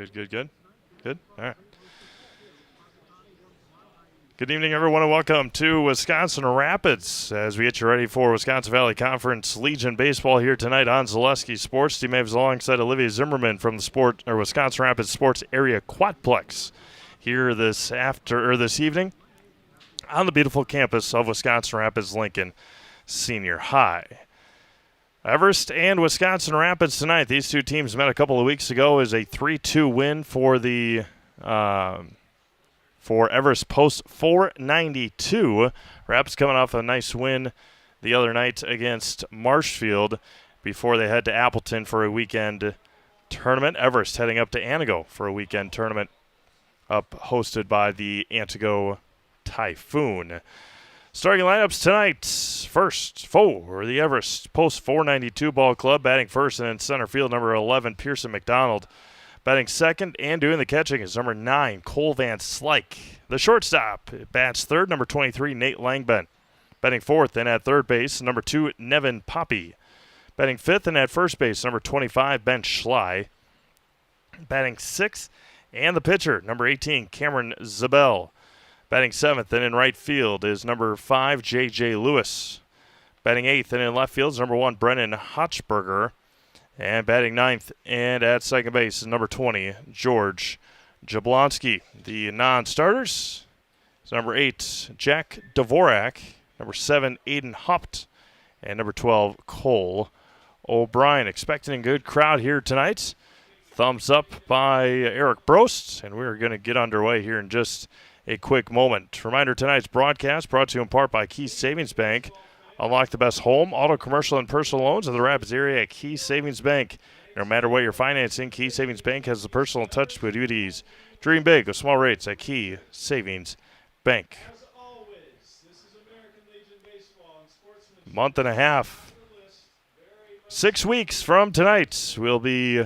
Good. All right. Good evening, everyone, and welcome to Wisconsin Rapids as we get you ready for Wisconsin Valley Conference Legion Baseball here tonight on Zaleski Sports. Team Aves alongside Olivia Zimmerman from the Wisconsin Rapids Sports Area Quadplex here this evening on the beautiful campus of Wisconsin Rapids Lincoln Senior High. Everest and Wisconsin Rapids tonight. These two teams met a couple of weeks ago as a 3-2 win for the for Everest post 492. Rapids coming off a nice win the other night against Marshfield before they head to Appleton for a weekend tournament. Everest heading up to Antigo for a weekend tournament hosted by the Antigo Typhoon. Starting lineups tonight. First for the Everest post 492 ball club. Batting first and in center field, number 11, Pearson McDonald. Batting second and doing the catching is number 9, Cole Van Slyke. The shortstop bats third, number 23, Nate Langben. Batting fourth and at third base, number 2, Nevin Poppy. Batting fifth and at first base, number 25, Ben Schley. Batting sixth and the pitcher, number 18, Cameron Zabel. Batting seventh and in right field is number 5, J.J. Lewis. Batting eighth and in left field is number 1, Brennan Hochberger. And batting ninth and at second base is number 20, George Jablonski. The non-starters is number 8, Jack Dvorak. Number 7, Aiden Haupt. And number 12, Cole O'Brien. Expecting a good crowd here tonight. Thumbs up by Eric Brost. And we're going to get underway here in just a quick moment. Reminder, tonight's broadcast brought to you in part by Key Savings Bank. Unlock the best home, auto, commercial, and personal loans in the Rapids area at Key Savings Bank. No matter what you're financing, Key Savings Bank has the personal touch with duties. Dream big with small rates at Key Savings Bank. Month and a half. 6 weeks from tonight, we'll be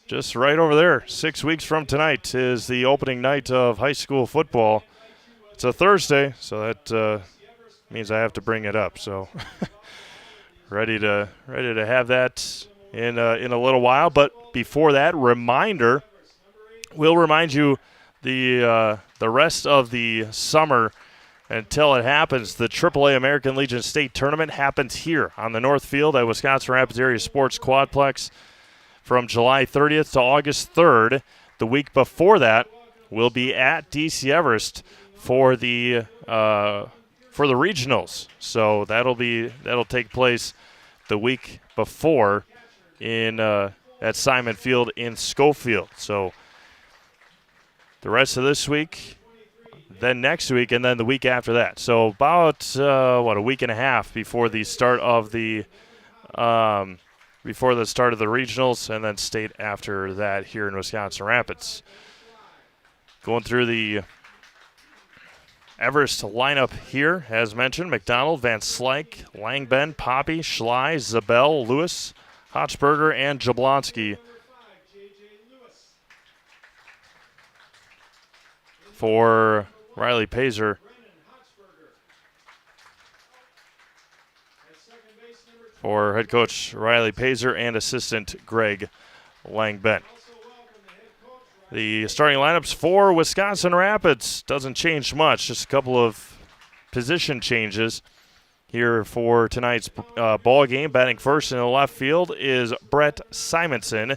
just right over there. 6 weeks from tonight is the opening night of high school football. It's a Thursday, so that means I have to bring it up. So ready to have that in a little while. But before that, we'll remind you the rest of the summer until it happens. The AAA American Legion State Tournament happens here on the North Field at Wisconsin Rapids Area Sports Quadplex from July 30th to August 3rd. The week before that, we'll be at DC Everest for the regionals. So that'll take place the week before at Simon Field in Schofield. So the rest of this week, then next week, and then the week after that. So about a week and a half before the start of the regionals, and then state after that here in Wisconsin Rapids. Going through the Everest lineup here, as mentioned: McDonald, Van Slyke, Langben, Poppy, Schley, Zabel, Lewis, Hochberger, and Jablonski. For Riley Pazer, for head coach Riley Pazer and assistant Greg Langben. The starting lineups for Wisconsin Rapids doesn't change much, just a couple of position changes here for tonight's ball game. Batting first in the left field is Brett Simonson.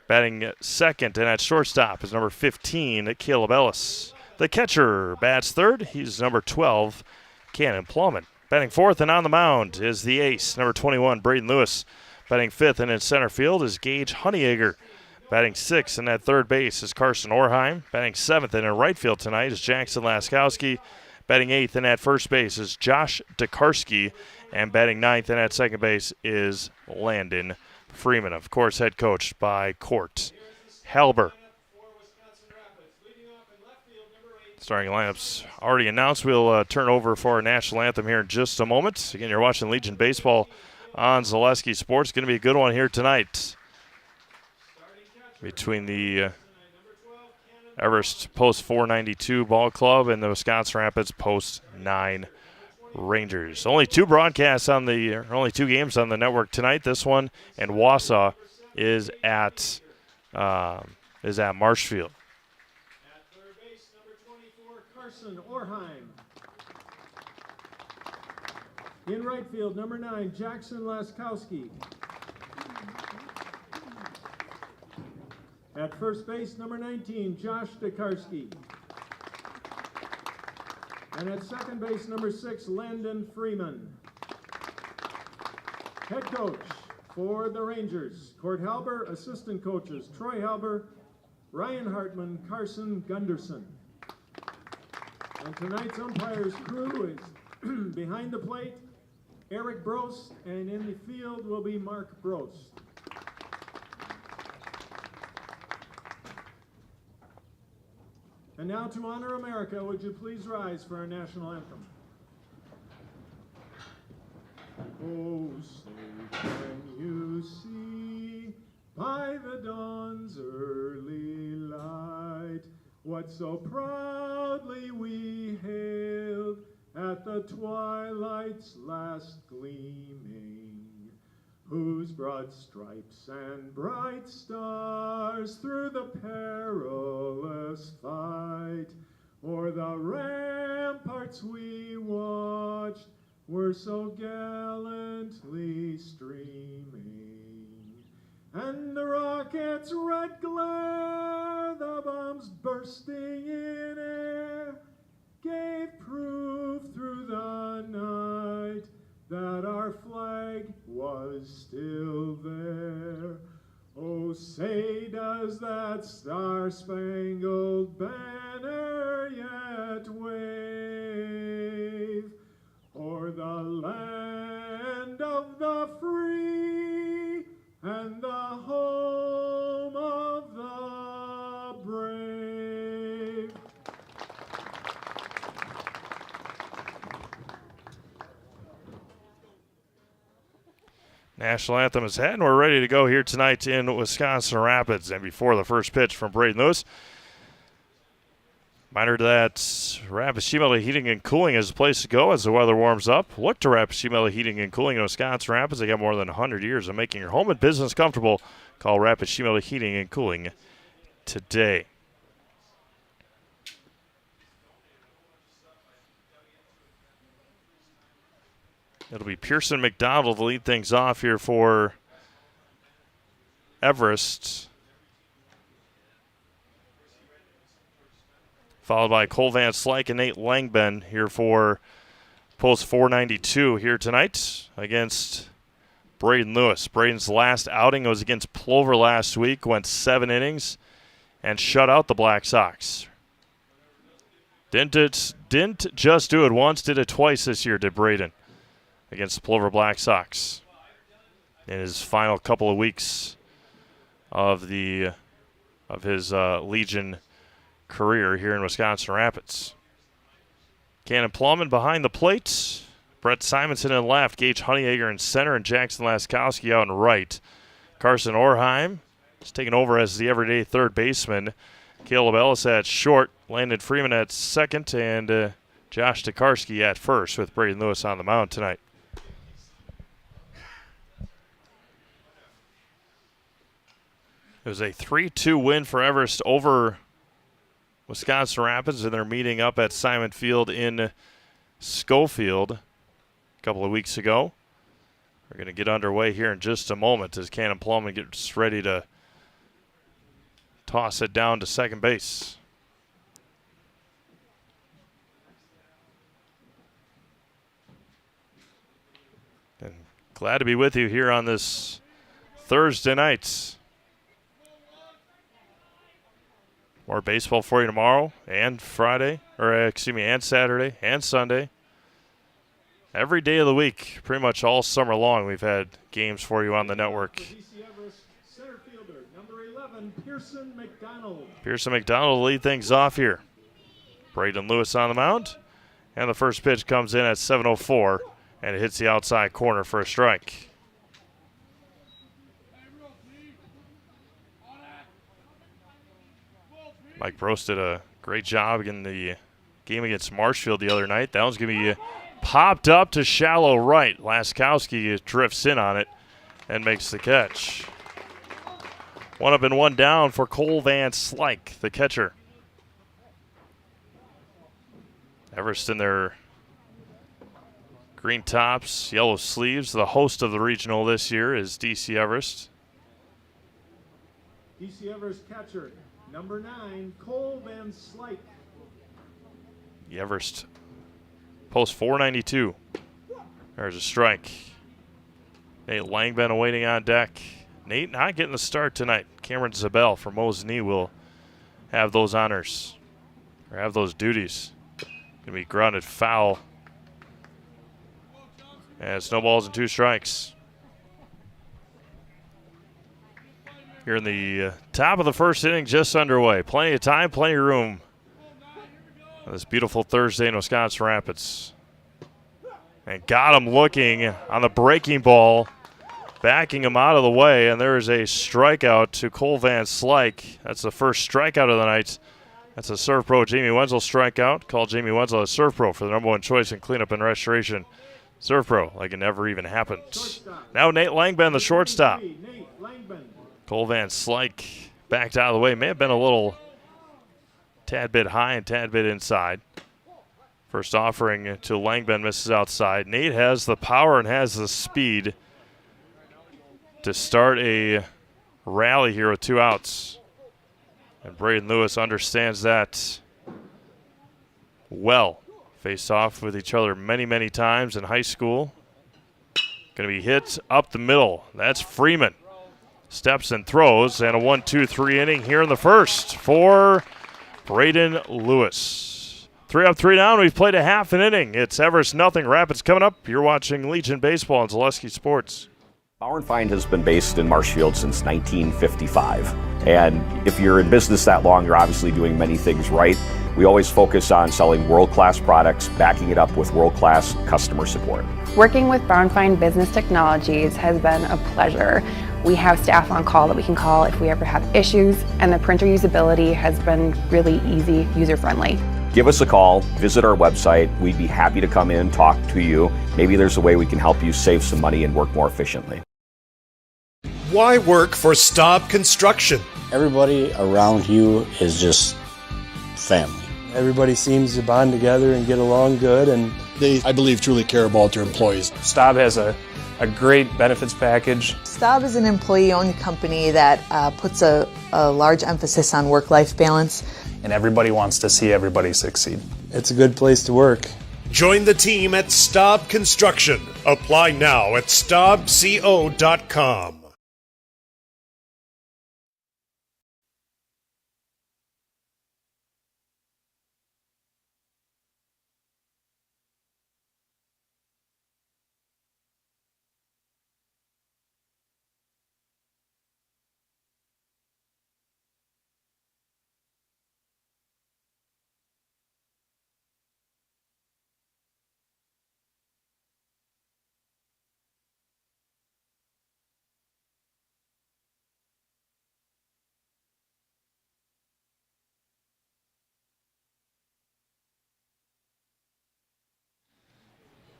Batting second and at shortstop is number 15, Caleb Ellis. The catcher bats third. He's number 12, Cannon Plumman. Batting fourth and on the mound is the ace, number 21, Braden Lewis. Batting fifth and in center field is Gage Honeyegger. Batting sixth and at third base is Carson Orheim. Batting seventh and in right field tonight is Jackson Laskowski. Batting eighth and at first base is Josh Dekarski. And batting ninth and at second base is Landon Freeman. Of course, head coached by Court Halber. Starting lineups already announced. We'll turn over for our national anthem here in just a moment. Again, you're watching Legion Baseball on Zaleski Sports. Going to be a good one here tonight between the Everest Post 492 Ball Club and the Wisconsin Rapids Post 9 Rangers. Only two games on the network tonight. This one and Wausau is at Marshfield. At third base, number 24, Carson Orheim. In right field, number 9, Jackson Laskowski. At first base, number 19, Josh Dekarski. And at second base, number 6, Landon Freeman. Head coach for the Rangers, Cord Halber. Assistant coaches, Troy Halber, Ryan Hartman, Carson Gunderson. And tonight's umpires crew is behind the plate, Eric Brost, and in the field will be Mark Brost. And now to honor America, would you please rise for our national anthem? Oh, say can you see by the dawn's early light what so proudly we hailed at the twilight's last gleaming, whose broad stripes and bright stars through the perilous fight o'er the ramparts we watched were so gallantly streaming. And the rocket's red glare, the bombs bursting in air, gave proof through the night that our flag was still there. Oh, say does that star-spangled banner yet wave o'er the land of the free and the home of the brave. National anthem is set, and we're ready to go here tonight in Wisconsin Rapids. And before the first pitch from Braden Lewis, reminder that Rapid Sheet Metal Heating and Cooling is the place to go as the weather warms up. Look to Rapid Sheet Metal Heating and Cooling in Wisconsin Rapids. They got more than 100 years of making your home and business comfortable. Call Rapid Sheet Metal Heating and Cooling today. It'll be Pearson McDonald to lead things off here for Everest, followed by Cole Van Slyke and Nate Langben here for post 492 here tonight against Braden Lewis. Braden's last outing was against Plover last week, went 7 innings and shut out the Black Sox. Didn't just do it once, did it twice this year, did Braden, against the Plover Black Sox in his final couple of weeks of his Legion career here in Wisconsin Rapids. Cannon Plumman behind the plate. Brett Simonson in left. Gage Honeyegger in center, and Jackson Laskowski out in right. Carson Orheim is taking over as the everyday third baseman. Caleb Ellis at short. Landon Freeman at second, and Josh Tokarski at first with Braden Lewis on the mound tonight. It was a 3-2 win for Everest over Wisconsin Rapids, and they're meeting up at Simon Field in Schofield a couple of weeks ago. We're going to get underway here in just a moment as Cannon Plumman gets ready to toss it down to second base. And glad to be with you here on this Thursday night. More baseball for you tomorrow and Friday, and Saturday and Sunday. Every day of the week, pretty much all summer long, we've had games for you on the network. Center fielder, number 11, Pearson McDonald. Pearson McDonald will lead things off here. Braden Lewis on the mound. And the first pitch comes in at 7:04, and it hits the outside corner for a strike. Mike Brost did a great job in the game against Marshfield the other night. That one's going to be popped up to shallow right. Laskowski drifts in on it and makes the catch. One up and one down for Cole Van Slyke, the catcher. Everest in their green tops, yellow sleeves. The host of the regional this year is DC Everest. DC Everest catcher, number 9, Cole Van Slyke. The Everest post 492. There's a strike. Nate Langben awaiting on deck. Nate not getting the start tonight. Cameron Zabel from Mo's Knee will have those honors, or have those duties. Going to be grounded foul. And it's no balls and 2 strikes. Here in the top of the first inning, just underway. Plenty of time, plenty of room. On this beautiful Thursday in Wisconsin Rapids. And got him looking on the breaking ball, backing him out of the way, and there is a strikeout to Cole Van Slyke. That's the first strikeout of the night. That's a Serve Pro Jamie Wenzel strikeout. Call Jamie Wenzel a Serve Pro for the #1 choice in cleanup and restoration. Serve Pro, like it never even happened. Now Nate Langben, the shortstop. Cole Van Slyke backed out of the way. May have been a little tad bit high and tad bit inside. First offering to Langben misses outside. Nate has the power and has the speed to start a rally here with 2 outs. And Braden Lewis understands that well. Faced off with each other many, many times in high school. Going to be hit up the middle. That's Freeman. Steps and throws, and a 1-2-3 inning here in the first for Braden Lewis. 3 up, 3 down. We've played a half an inning. It's Everest nothing. Rapids coming up. You're watching Legion Baseball on Zaleski Sports. Bauer & Find has been based in Marshfield since 1955. And if you're in business that long, you're obviously doing many things right. We always focus on selling world-class products, backing it up with world-class customer support. Working with Bauer & Find Business Technologies has been a pleasure. We have staff on call that we can call if we ever have issues, and the printer usability has been really easy, user-friendly. Give us a call, visit our website. We'd be happy to come in, talk to you. Maybe there's a way we can help you save some money and work more efficiently. Why work for Staub Construction? Everybody around you is just family. Everybody seems to bond together and get along good, and They, I believe, truly care about their employees. Staub has a great benefits package. Staub is an employee-owned company that puts a large emphasis on work-life balance. And everybody wants to see everybody succeed. It's a good place to work. Join the team at Staub Construction. Apply now at staubco.com.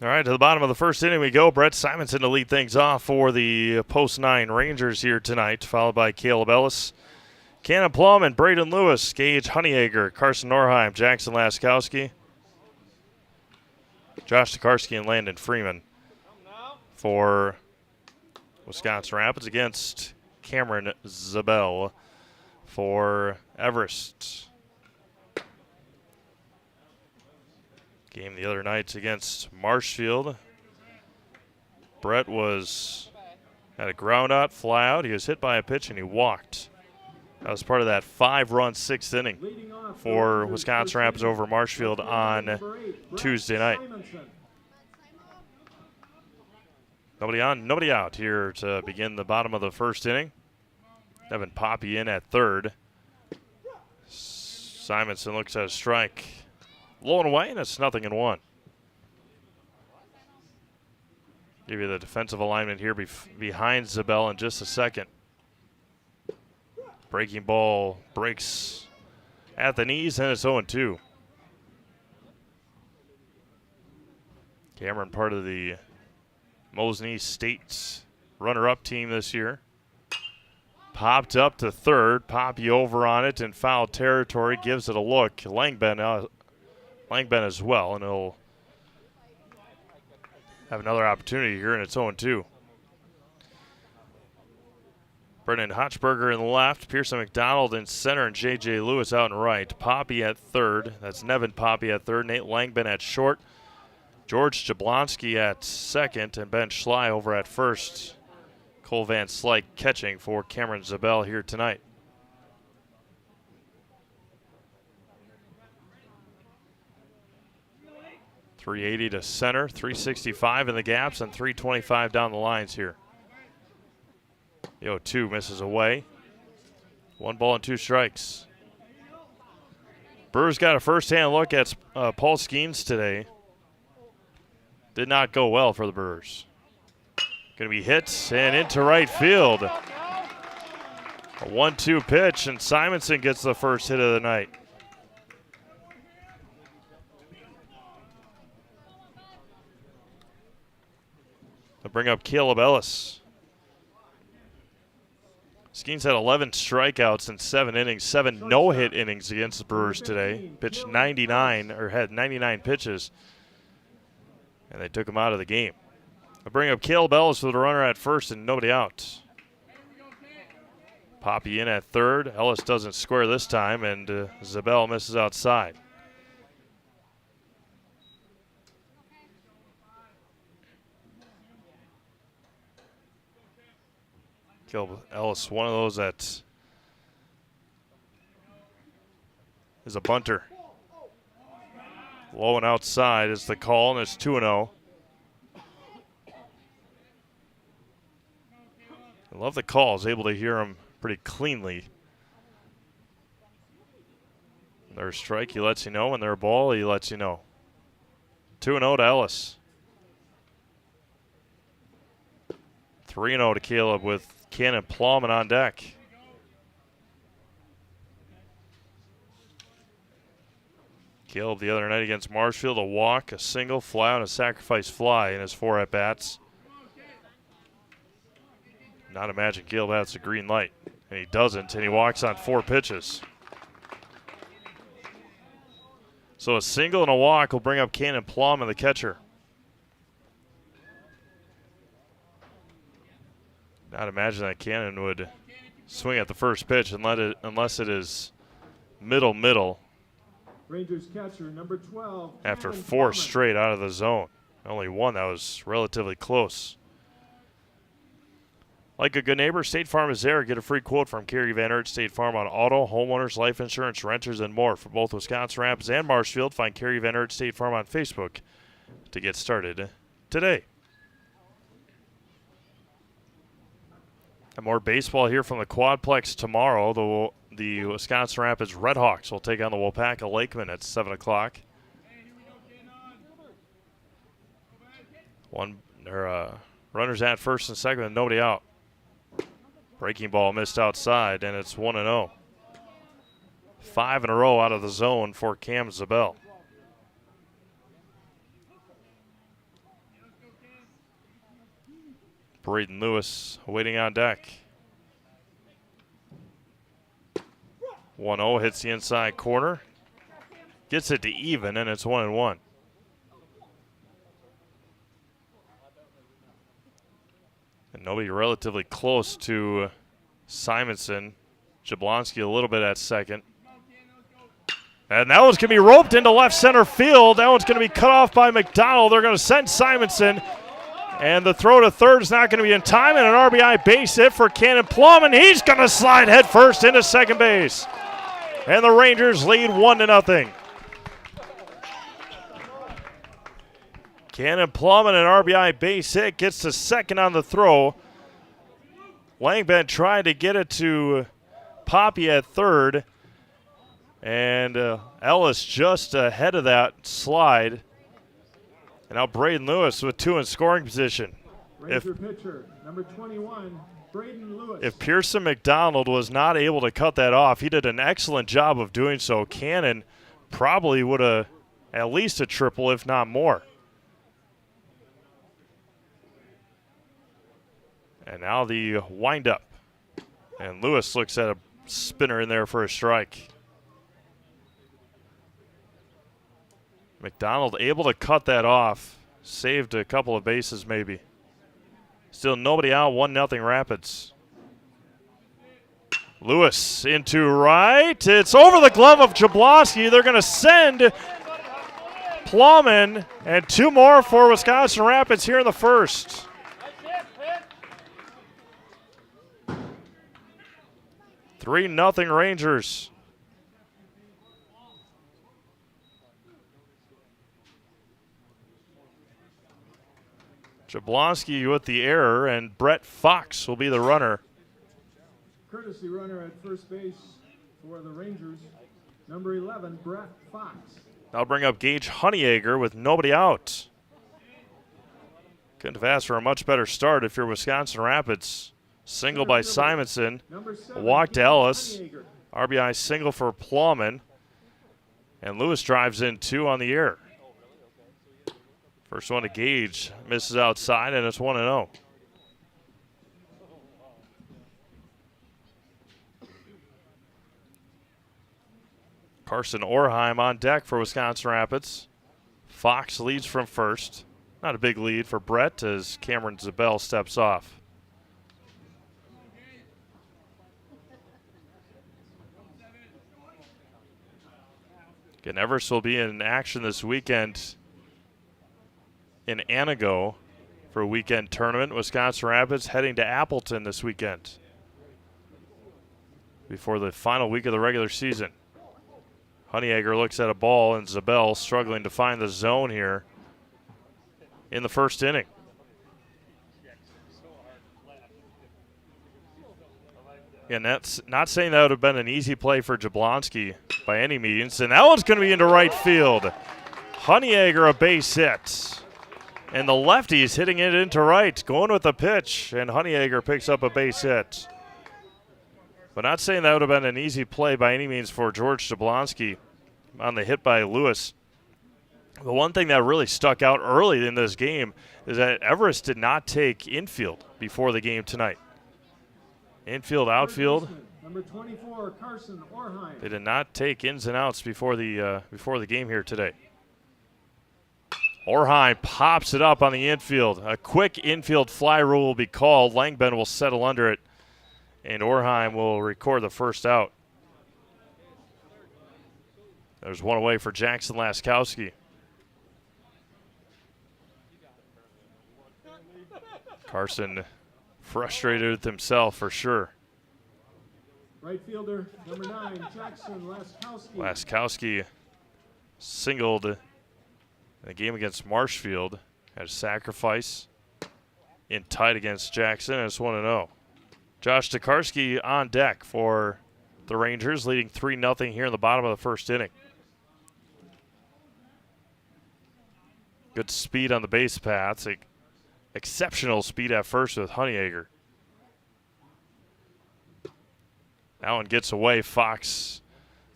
All right, to the bottom of the first inning we go. Brett Simonson to lead things off for the post-9 Rangers here tonight, followed by Caleb Ellis, Cannon Plum, and Braden Lewis, Gage Honeyegger, Carson Norheim, Jackson Laskowski, Josh Tokarski, and Landon Freeman for Wisconsin Rapids against Cameron Zabel for Everest. Game the other night against Marshfield. Brett had a ground out, fly out. He was hit by a pitch and he walked. That was part of that 5-run 6th inning for Wisconsin Rapids over Marshfield on Tuesday night. Nobody on, nobody out here to begin the bottom of the first inning. Evan Poppy in at third. Simonson looks at a strike. Low and away, and it's 0-1. Give you the defensive alignment here behind Zabel in just a second. Breaking ball breaks at the knees, and it's 0-2. Cameron, part of the Mo's Knee State runner-up team this year. Popped up to third. Poppy over on it in foul territory. Gives it a look. Langben as well, and he'll have another opportunity here, and it's 0-2. Brennan Hotchberger in the left, Pearson McDonald in center, and J.J. Lewis out in right. Poppy at third. That's Nevin Poppy at third. Nate Langben at short. George Jablonski at second, and Ben Schley over at first. Cole Van Slyke catching for Cameron Zabel here tonight. .380 to center, 365 in the gaps, and 325 down the lines here. The 0-2 misses away. 1 ball and 2 strikes. Brewers got a first-hand look at Paul Skeens today. Did not go well for the Brewers. Going to be hit and into right field. A 1-2 pitch, and Simonson gets the first hit of the night. They'll bring up Caleb Ellis. Skeens had 11 strikeouts in 7 innings, 7 no-hit innings against the Brewers today. Pitched 99, or had 99 pitches, and they took him out of the game. They'll bring up Caleb Ellis with a runner at first and nobody out. Poppy in at third. Ellis doesn't square this time, and Zabel misses outside. Caleb Ellis, one of those that is a bunter. Low and outside is the call, and it's 2-0. I love the calls, able to hear them pretty cleanly. When they're a strike, he lets you know. When they're a ball, he lets you know. 2-0 to Ellis. 3-0 to Caleb with Cannon Plowman on deck. Caleb the other night against Marshfield, a walk, a single, fly out, a sacrifice fly in his 4 at-bats. Not imagine Caleb has a green light, and he doesn't, and he walks on 4 pitches. So a single and a walk will bring up Cannon Plowman, the catcher. Not imagine that Cannon would swing at the first pitch and unless it is middle. Rangers catcher number 12. After Cannon 4 Plowman. straight out of the zone. Only one that was relatively close. Like a good neighbor, State Farm is there. Get a free quote from Kerry Van Aert State Farm on auto, homeowners, life insurance, renters, and more. For both Wisconsin Rapids and Marshfield, find Kerry Van Aert State Farm on Facebook to get started today. And more baseball here from the Quadplex tomorrow. The Wisconsin Rapids Redhawks will take on the Wapaka Lakemen at 7 o'clock. Runners at first and second and nobody out. Breaking ball missed outside, and it's 1-0. 5 in a row out of the zone for Cam Zabel. Braden Lewis waiting on deck. 1-0 hits the inside corner. Gets it to even, and it's 1-1. And nobody relatively close to Simonson. Jablonski a little bit at second. And that one's going to be roped into left center field. That one's going to be cut off by McDonald. They're going to send Simonson. And the throw to third is not going to be in time. And an RBI base hit for Cannon Plowman. He's going to slide head first into second base. And the Rangers lead 1-0. Cannon Plowman, an RBI base hit, gets to second on the throw. Langben tried to get it to Poppy at third. And Ellis just ahead of that slide. And now Braden Lewis with 2 in scoring position. Ranger pitcher number 21, Braden Lewis. If Pearson McDonald was not able to cut that off, he did an excellent job of doing so. Cannon probably would have at least a triple, if not more. And now the windup. And Lewis looks at a spinner in there for a strike. McDonald able to cut that off. Saved a couple of bases maybe. Still nobody out, 1-0 Rapids. Lewis into right. It's over the glove of Jablonski. They're going to send Plowman and 2 more for Wisconsin Rapids here in the first. Three nothing Rangers. Jablonski with the error, and Brett Fox will be the runner. Courtesy runner at first base for the Rangers, number 11, Brett Fox. That'll bring up Gage Honeyegger with nobody out. Couldn't have asked for a much better start if you're Wisconsin Rapids. Single by Simonson, a walk to Ellis, RBI single for Plowman, and Lewis drives in 2 on the air. First one to Gage, misses outside, and it's 1-0. Carson Orheim on deck for Wisconsin Rapids. Fox leads from first. Not a big lead for Brett as Cameron Zabel steps off. Again, Everest will be in action this weekend in Anago for a weekend tournament. Wisconsin Rapids heading to Appleton this weekend before the final week of the regular season. Honeyegger looks at a ball, and Zabel struggling to find the zone here in the first inning. And that's not saying that would have been an easy play for Jablonski by any means. And that one's going to be into right field. Honeyegger a base hit. And the lefty's hitting it into right, going with the pitch. And Honeyegger picks up a base hit. But not saying that would have been an easy play by any means for George Jablonski on the hit by Lewis. The one thing that really stuck out early in this game is that Everest did not take infield before the game tonight. Infield, outfield. Number 24, Carson Orheim. They did not take ins and outs before the game here today. Orheim pops it up on the infield. A quick infield fly rule will be called. Langben will settle under it, and Orheim will record the first out. There's one away for Jackson Laskowski. Carson frustrated with himself for sure. Right fielder, number 9, Jackson Laskowski. Laskowski singled in the game against Marshfield. Had a sacrifice in tight against Jackson, and it's 1-0. Josh Tokarski on deck for the Rangers, leading 3-0 here in the bottom of the first inning. Good speed on the base paths. Exceptional speed at first with Honeyegger. That one gets away. Fox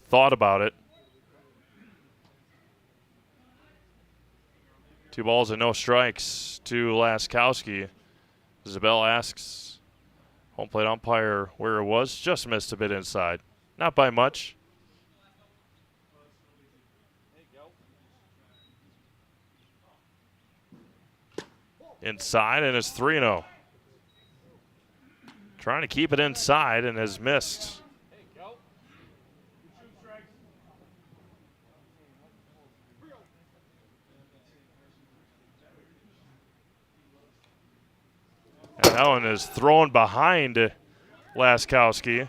thought about it. 2 balls and no strikes to Laskowski. Zabel asks home plate umpire where it was. Just missed a bit inside. Not by much. Inside, and it's 3-0. Trying to keep it inside and has missed. And that one is thrown behind Laskowski.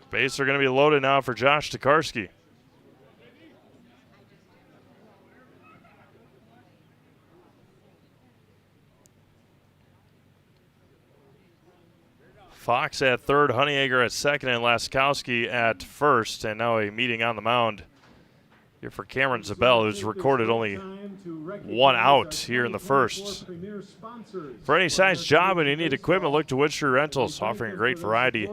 Bases are going to be loaded now for Josh Tokarski. Fox at third, Honeyegger at second, and Laskowski at first. And now a meeting on the mound here for Cameron Zabel, who's recorded only 1 out here in the first. For any size job and you need equipment, look to Wood Street Rentals, offering a great variety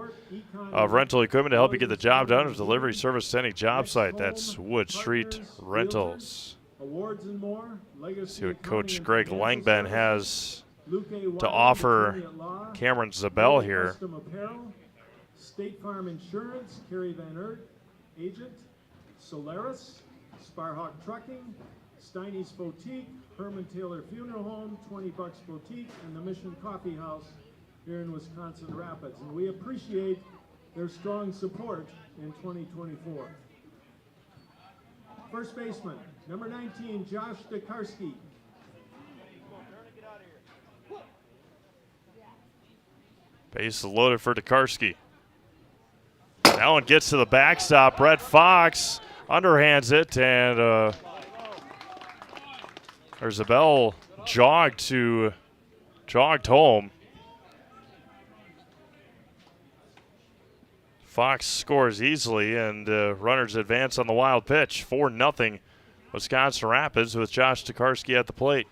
of rental equipment to help you get the job done with delivery service to any job site. That's Wood Street Rentals. See what Coach Greg Langben has to offer Cameron Zabel here. Custom Apparel, State Farm Insurance, Kerry Van Ert, Agent, Solaris, Sparhawk Trucking, Steiny's Boutique, Herman Taylor Funeral Home, 20 Bucks Boutique, and the Mission Coffee House here in Wisconsin Rapids. And we appreciate their strong support in 2024. First baseman, number 19, Josh Dekarski. Base is loaded for Dekarski. That one gets to the backstop. Brett Fox underhands it, and Zabel jogged home. Fox scores easily, and runners advance on the wild pitch. 4-0 Wisconsin Rapids with Josh Dekarski at the plate.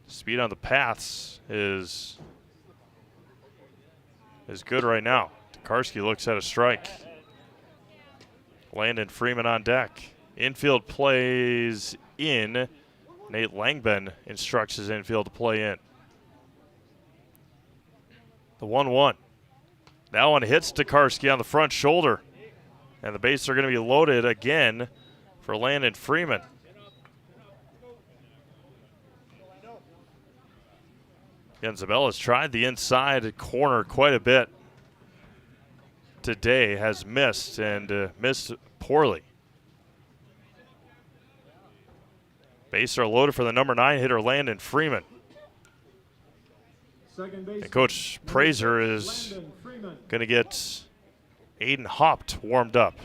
Speed on the paths is good right now. Dekarski looks at a strike. Landon Freeman on deck. Infield plays in. Nate Langben instructs his infield to play in. The 1-1. That one hits Dekarski on the front shoulder. And the bases are going to be loaded again for Landon Freeman. Again, Zabel has tried the inside corner quite a bit today, has missed and missed poorly. Bases are loaded for the number 9 hitter, Landon Freeman. And Coach Praiser is going to get Aiden Haupt warmed up.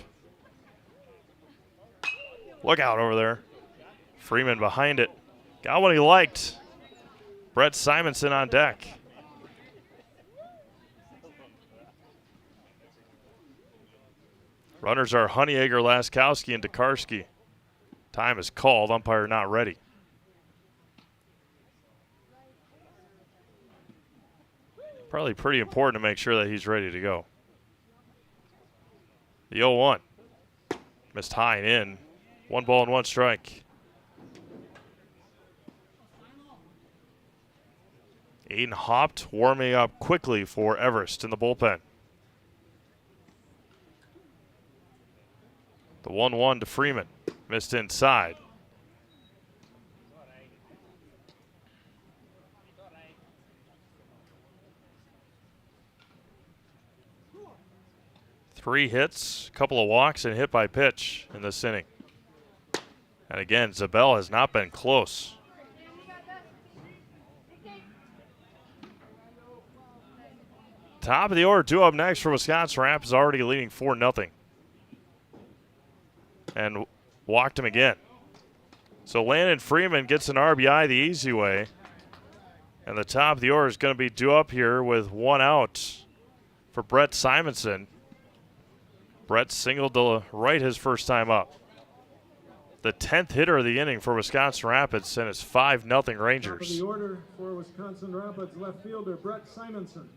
Look out over there. Freeman behind it. Got what he liked. Brett Simonson on deck. Runners are Honeyegger, Laskowski, and Dekarski. Time is called. Umpire not ready. Probably pretty important to make sure that he's ready to go. The 0-1. Missed high and in. 1 ball and 1 strike. Aiden Haupt warming up quickly for Everest in the bullpen. The 1-1 to Freeman. Missed inside. Three hits, a couple of walks, and hit by pitch in this inning. And again, Zabel has not been close. Top of the order, 2 up next for Wisconsin Rapids, already leading 4-0. And walked him again. So Landon Freeman gets an RBI the easy way. And the top of the order is going to be due up here with 1 out for Brett Simonson. Brett singled to right his first time up. The 10th hitter of the inning for Wisconsin Rapids, and it's 5-0 Rangers. Top of the order for Wisconsin Rapids, left fielder Brett Simonson.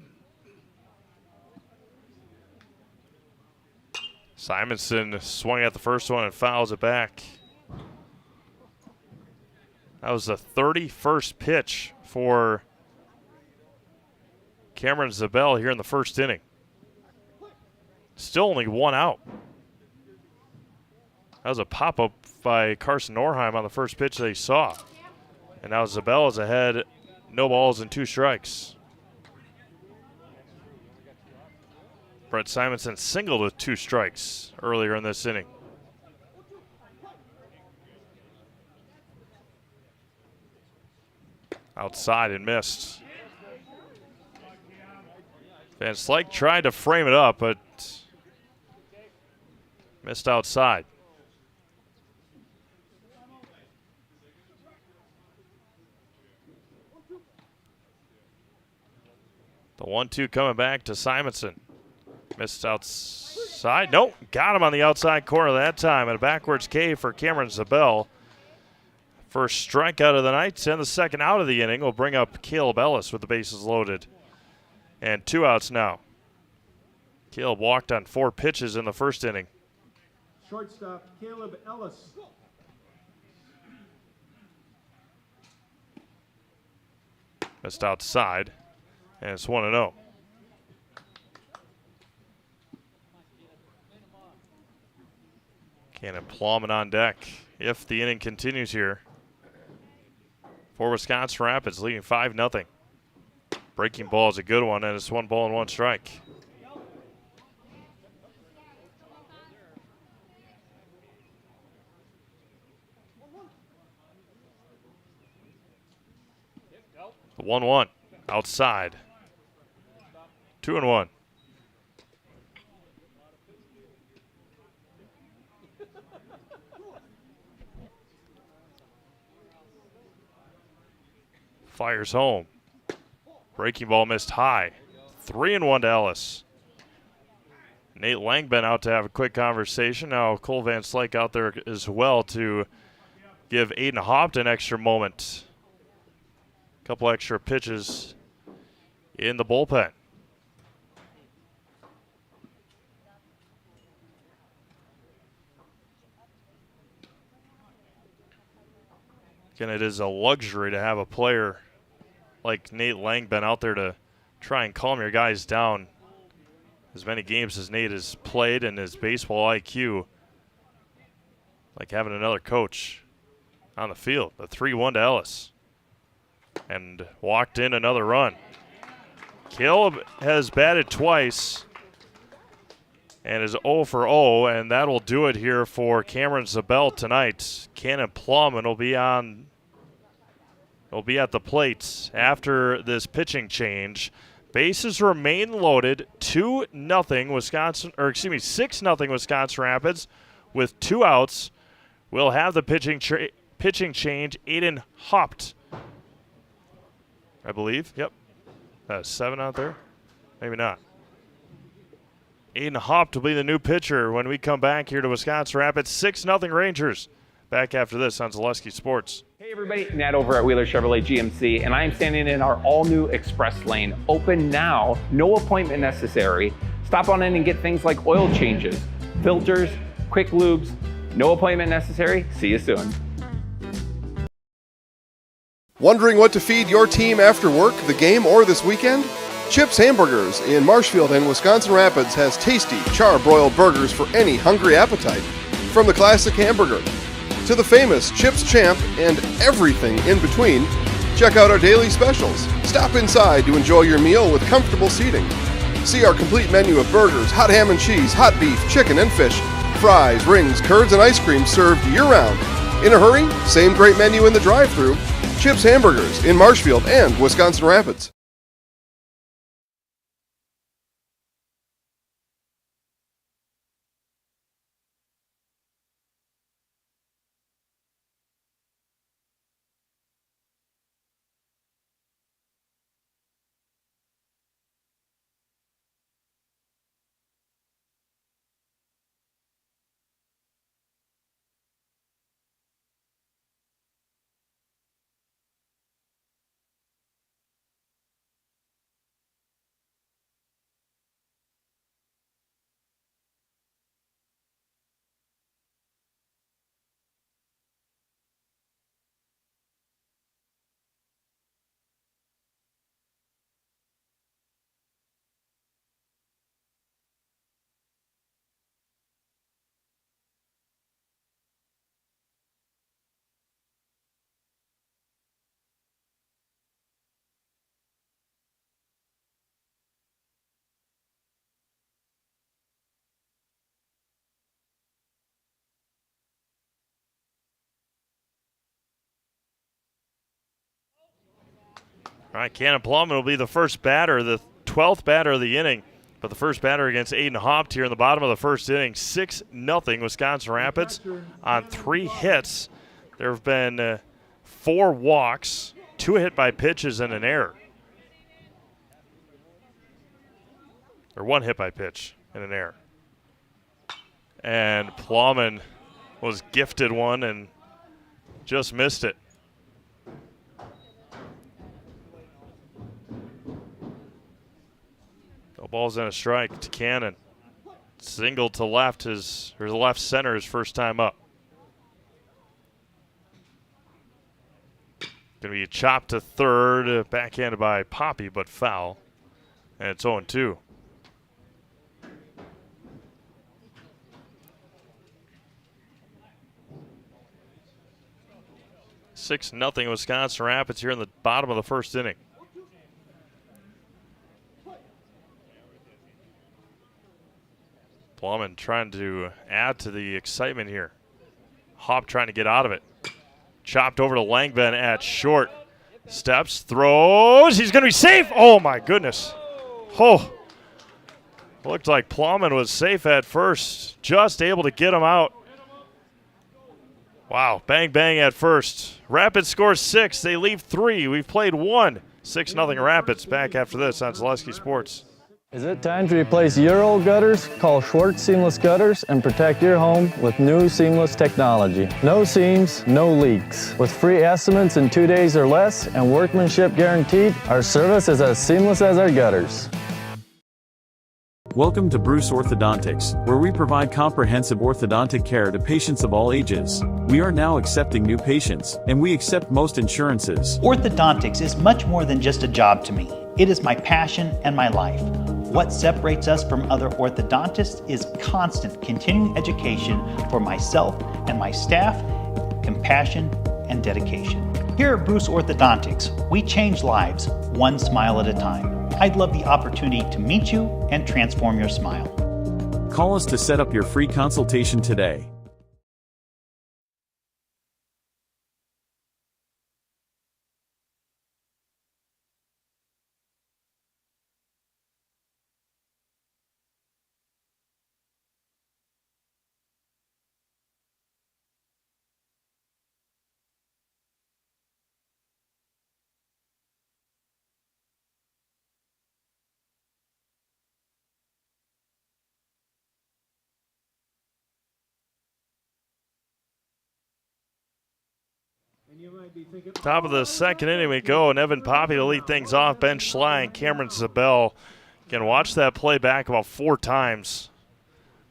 Simonson swung at the first one and fouls it back. That was the 31st pitch for Cameron Zabel here in the first inning. Still only 1 out. That was a pop-up by Carson Norheim on the first pitch that he saw. And now Zabel is ahead, no balls and 2 strikes. Brett Simonson singled with 2 strikes earlier in this inning. Outside and missed. Van Slyke tried to frame it up, but missed outside. The 1-2 coming back to Simonson. Missed outside. Nope, got him on the outside corner that time. And a backwards K for Cameron Zabel. First strikeout of the night and the second out of the inning will bring up Caleb Ellis with the bases loaded. And 2 outs now. Caleb walked on 4 pitches in the first inning. Shortstop Caleb Ellis. Missed outside, and it's 1-0. Cannon Plowman on deck if the inning continues here for Wisconsin Rapids, leading 5-0. Breaking ball is a good one, and it's 1 ball and 1 strike. The 1-1 outside. 2-1. Fires home. Breaking ball missed high. 3-1 to Ellis. Nate Langben out to have a quick conversation. Now Cole Van Slyke out there as well to give Aiden Haupt an extra moment. A couple extra pitches in the bullpen. Again, it is a luxury to have a player like Nate Langben out there to try and calm your guys down. As many games as Nate has played and his baseball IQ, like having another coach on the field. The 3-1 to Ellis. And walked in another run. Caleb has batted twice and is 0 for 0, and that will do it here for Cameron Zabel tonight. Cannon Plowman will be at the plate after this pitching change. Bases remain loaded. 6-0 Wisconsin Rapids with 2 outs. We'll have the pitching change. Aiden Haupt, I believe. Yep. 7 out there. Maybe not. Aiden Haupt will be the new pitcher when we come back here to Wisconsin Rapids. 6-0 Rangers. Back after this on Zaleski Sports. Hey everybody, Nat over at Wheeler Chevrolet GMC, and I am standing in our all-new Express Lane. Open now, no appointment necessary. Stop on in and get things like oil changes, filters, quick lubes. No appointment necessary. See you soon. Wondering what to feed your team after work, the game, or this weekend? Chips Hamburgers in Marshfield and Wisconsin Rapids has tasty char-broiled burgers for any hungry appetite. From the classic hamburger to the famous Chips Champ and everything in between, check out our daily specials. Stop inside to enjoy your meal with comfortable seating. See our complete menu of burgers, hot ham and cheese, hot beef, chicken and fish, fries, rings, curds, and ice cream served year-round. In a hurry? Same great menu in the drive-thru. Chips Hamburgers in Marshfield and Wisconsin Rapids. All right, Cannon Plowman will be the first batter, the 12th batter of the inning. But the first batter against Aiden Haupt here in the bottom of the first inning. 6-0 Wisconsin Rapids on 3 hits. There have been 4 walks, 2 hit by pitches, and an error. Or 1 hit by pitch and an error. And Plowman was gifted one and just missed it. No balls and a strike to Cannon. Single to left, the left center his first time up. Going to be chopped to third, backhanded by Poppy, but foul. And it's 0-2. Nothing Wisconsin Rapids here in the bottom of the first inning. Plumman trying to add to the excitement here. Hop trying to get out of it. Chopped over to Langben at short. Steps, throws. He's going to be safe. Oh, my goodness. Oh. Looked like Plumman was safe at first. Just able to get him out. Wow. Bang, bang at first. Rapids scores 6. They leave 3. We've played 1. 6-0 Rapids. Back after this on Zaleski Sports. Is it time to replace your old gutters? Call Schwartz Seamless Gutters and protect your home with new seamless technology. No seams, no leaks. With free estimates in 2 days or less and workmanship guaranteed, our service is as seamless as our gutters. Welcome to Bruce Orthodontics, where we provide comprehensive orthodontic care to patients of all ages. We are now accepting new patients, and we accept most insurances. Orthodontics is much more than just a job to me. It is my passion and my life. What separates us from other orthodontists is constant continuing education for myself and my staff, compassion, and dedication. Here at Bruce Orthodontics, we change lives one smile at a time. I'd love the opportunity to meet you and transform your smile. Call us to set up your free consultation today. Top of the second inning we go, and Evan Poppy to lead things off. Ben Schley and Cameron Zabel. Can watch that play back about 4 times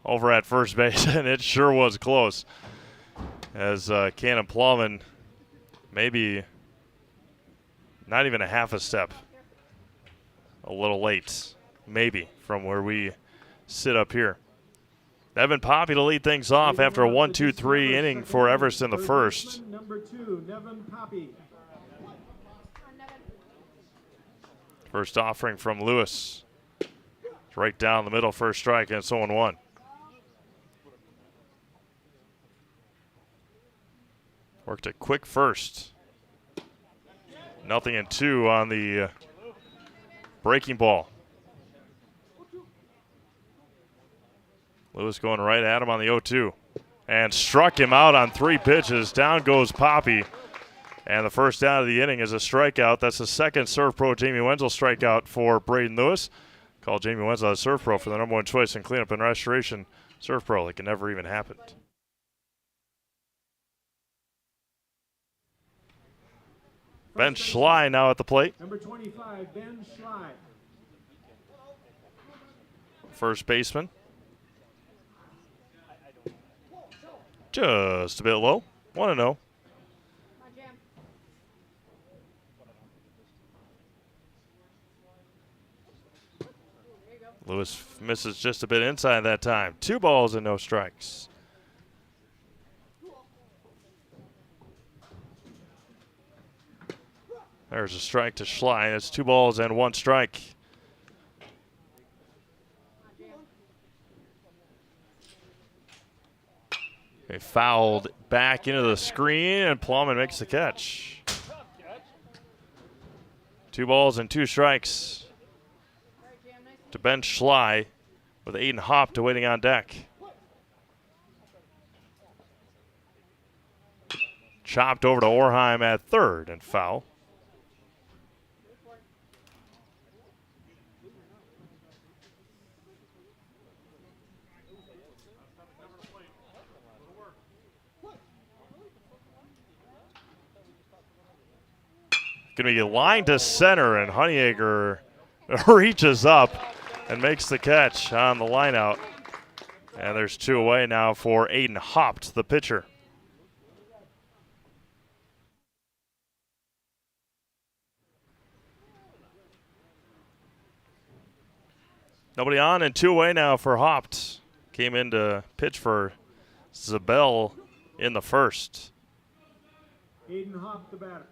over at first base, and it sure was close. As Cannon Plumman, maybe not even a half a step, a little late, maybe, from where we sit up here. Evan Poppy to lead things off after a 1-2-3 inning for Everest in the first. Number 2, Nevin Poppy. First offering from Lewis. Right down the middle, first strike, and it's 0-1. Worked a quick first. 0-2 on the breaking ball. Lewis going right at him on the 0-2 and struck him out on 3 pitches. Down goes Poppy. And the first down of the inning is a strikeout. That's the second Serve Pro Jamie Wenzel strikeout for Braden Lewis. Call Jamie Wenzel a Serve Pro for the #1 choice in cleanup and restoration. Serve Pro, like it never even happened. Ben Schley now at the plate. Number 25, Ben Schley. First baseman. Just a bit low. 1-0. Lewis misses just a bit inside that time. 2 balls and no strikes. There's a strike to Schley. It's 2 balls and 1 strike. They fouled back into the screen, and Plumman makes the catch. 2 balls and 2 strikes to Ben Schley with Aiden Hopt waiting on deck. Chopped over to Orheim at third and foul. Going to be lined to center, and Honeyacre reaches up and makes the catch on the line out. And there's 2 away now for Aiden Hopt, the pitcher. Nobody on and 2 away now for Haupt. Came in to pitch for Zabel in the first. Aiden Hopp, the batter.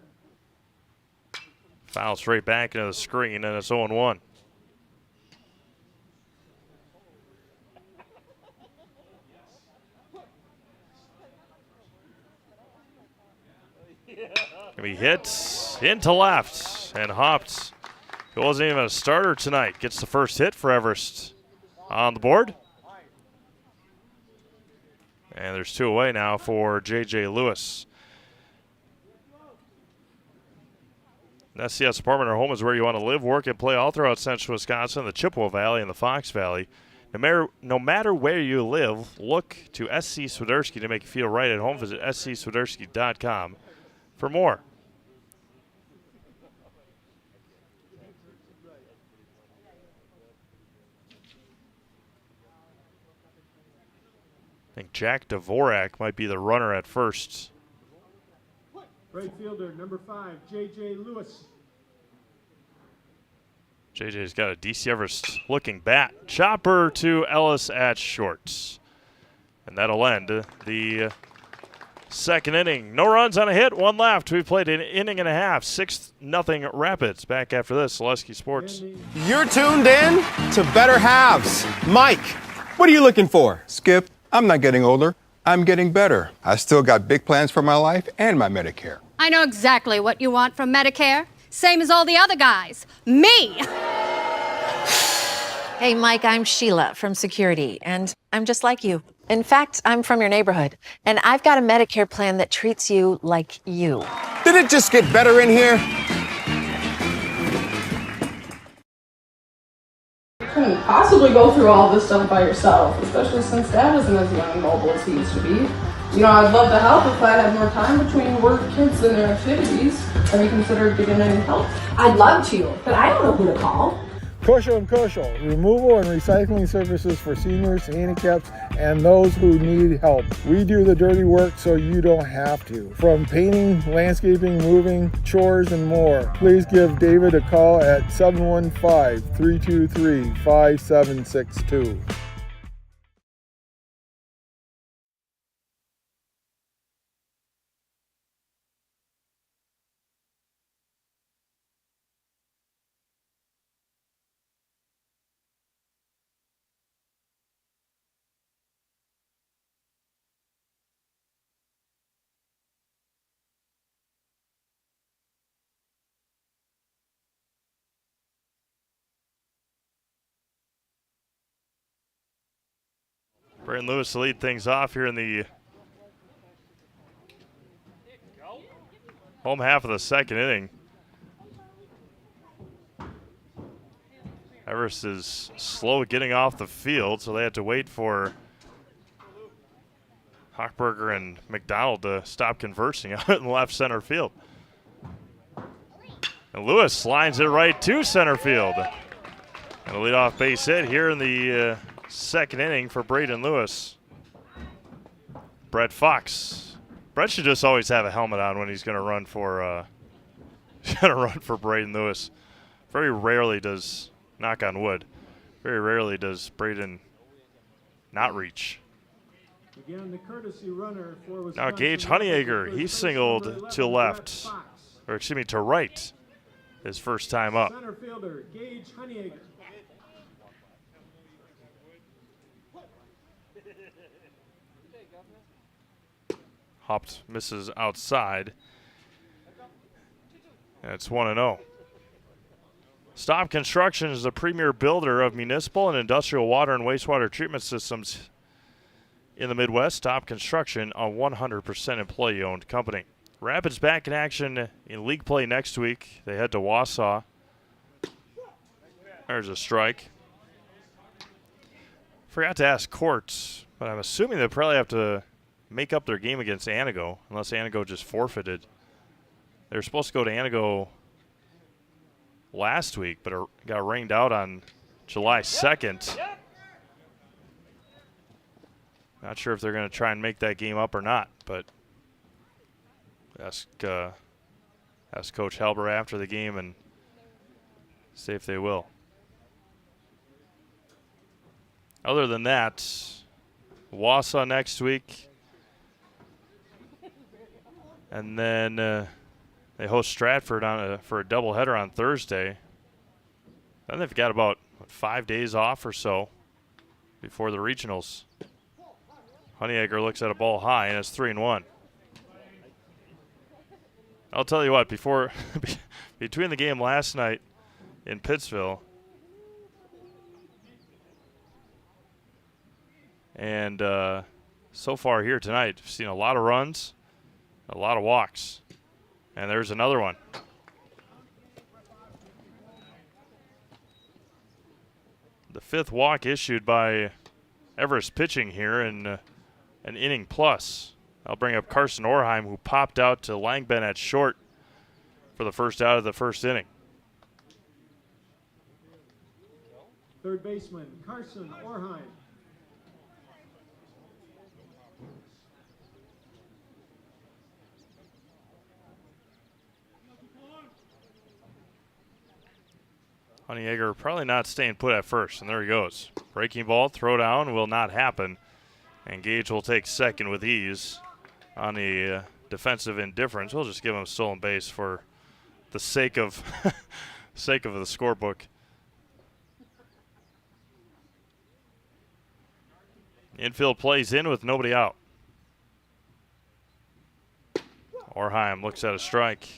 Foul straight back into the screen, and it's 0-1. And he hits into left, and Haupt, who wasn't even a starter tonight, gets the first hit for Everest on the board. And there's 2 away now for J.J. Lewis. SCS Apartment or Home is where you want to live, work, and play all throughout central Wisconsin, the Chippewa Valley, and the Fox Valley. No matter where you live, look to SC Swiderski to make you feel right at home. Visit scswiderski.com for more. I think Jack Dvorak might be the runner at first. Right fielder, number 5, J.J. Lewis. JJ's got a DC Everest looking bat. Chopper to Ellis at short. And that'll end the second inning. No runs on a hit, 1 left. We've played an inning and a half. 6-0 Rapids. Back after this, Zaleski Sports. You're tuned in to Better Halves. Mike, what are you looking for? Skip, I'm not getting older. I'm getting better. I still got big plans for my life and my Medicare. I know exactly what you want from Medicare. Same as all the other guys. Me! Hey, Mike, I'm Sheila from Security, and I'm just like you. In fact, I'm from your neighborhood, and I've got a Medicare plan that treats you like you. Did it just get better in here? You couldn't possibly go through all this stuff by yourself, especially since Dad isn't as young and mobile as he used to be. You know, I'd love to help if I had more time between work, kids, and their activities. Have you considered getting any help? I'd love to, but I don't know who to call. Kushel & Kushel, removal and recycling services for seniors, handicaps, and those who need help. We do the dirty work so you don't have to. From painting, landscaping, moving, chores, and more. Please give David a call at 715-323-5762. Brandon Lewis to lead things off here in the home half of the second inning. Everest is slow getting off the field, so they had to wait for Hochberger and McDonald to stop conversing out in left center field. And Lewis lines it right to center field. And a leadoff base hit here in the second inning for Braden Lewis. Brett Fox. Brett should just always have a helmet on when he's going to run for Braden Lewis. Very rarely does, knock on wood, very rarely does Braden not reach. Again, the courtesy runner for Wisconsin. Now Gage Honeyegger, he singled to left, or excuse me, to right, his first time up. Center fielder Gage Honeyegger. Hopped, misses outside. And it's 1-0. Staub Construction is the premier builder of municipal and industrial water and wastewater treatment systems in the Midwest. Staub Construction, a 100% employee-owned company. Rapids back in action in league play next week. They head to Wausau. There's a strike. Forgot to ask Court, but I'm assuming they'll probably have to make up their game against Anago, unless Anago just forfeited. They were supposed to go to Anago last week, but it got rained out on July 2nd. Not sure if they're going to try and make that game up or not, but ask Coach Halber after the game and see if they will. other than that, Wausau next week. And then they host Stratford for a doubleheader on Thursday. Then they've got about 5 days off or so before the regionals. Honeyegger looks at a ball high, and it's 3-1. I'll tell you what, between the game last night in Pittsville and so far here tonight, I've seen a lot of runs, a lot of walks, and there's another one. The 5th walk issued by Everest pitching here in an inning plus. I'll bring up Carson Orheim, who popped out to Langben at short for the first out of the first inning. Third baseman Carson Orheim. Honeyegger probably not staying put at first, and there he goes. Breaking ball, throw down will not happen, and Gage will take second with ease on the defensive indifference. We'll just give him stolen base for the sake of the scorebook. Infield plays in with nobody out. Orheim looks at a strike.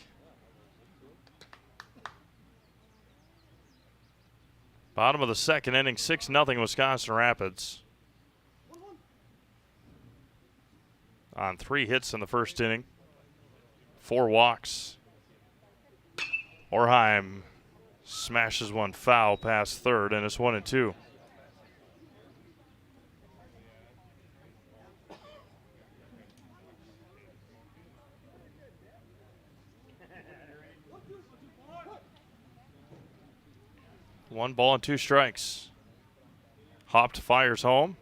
Bottom of the second inning, 6-0 Wisconsin Rapids. On 3 hits in the first inning, 4 walks. Orheim smashes one foul past third, and it's 1-2. One ball and 2 strikes. Hopped fires home.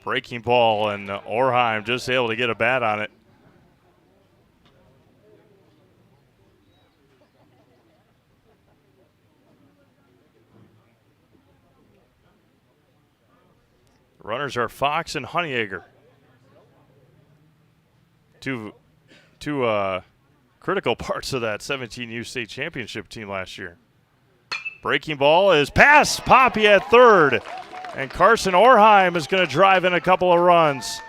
Breaking ball, and Orheim just able to get a bat on it. Runners are Fox and Honeyegger. Two critical parts of that 17U state championship team last year. Breaking ball is past Poppy at third. And Carson Orheim is going to drive in a couple of runs.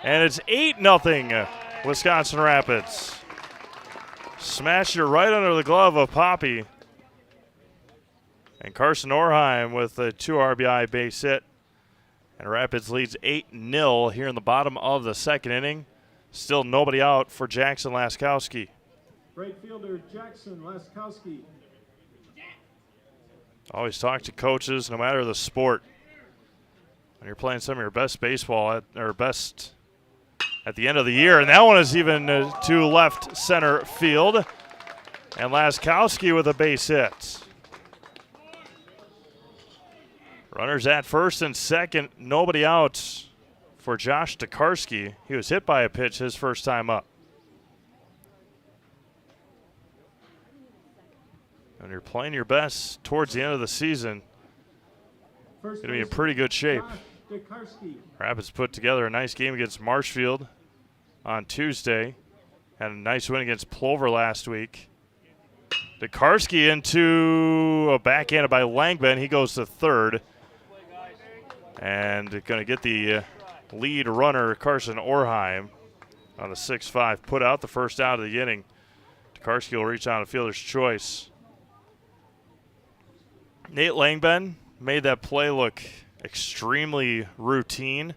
And it's 8-0 Wisconsin Rapids. Smashed it right under the glove of Poppy. And Carson Orheim with a 2 RBI base hit. And Rapids leads 8-0 here in the bottom of the second inning. Still nobody out for Jackson Laskowski. Right fielder Jackson Laskowski. Always talk to coaches, no matter the sport. When you're playing some of your best baseball at the end of the year. And that one is even to left center field. And Laskowski with a base hit. Runners at first and second, nobody out for Josh Tokarski. He was hit by a pitch his first time up. When you're playing your best towards the end of the season, going to be in pretty good shape. Rapids put together a nice game against Marshfield on Tuesday. Had a nice win against Plover last week. Tokarski into a backhanded by Langben. He goes to third. And going to get the lead runner, Carson Orheim, on the 6-5. Put out the first out of the inning. Tokarski will reach on a fielder's choice. Nate Langben made that play look extremely routine.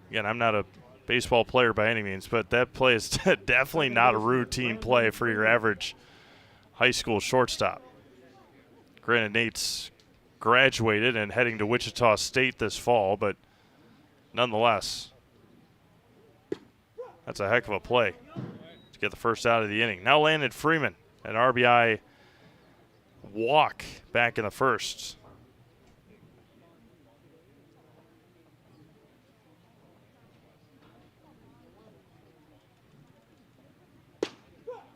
Again, I'm not a baseball player by any means, but that play is definitely not a routine play for your average high school shortstop. Granted, Nate's graduated and heading to Wichita State this fall, but nonetheless, that's a heck of a play to get the first out of the inning. Now Landon Freeman, an RBI walk back in the first.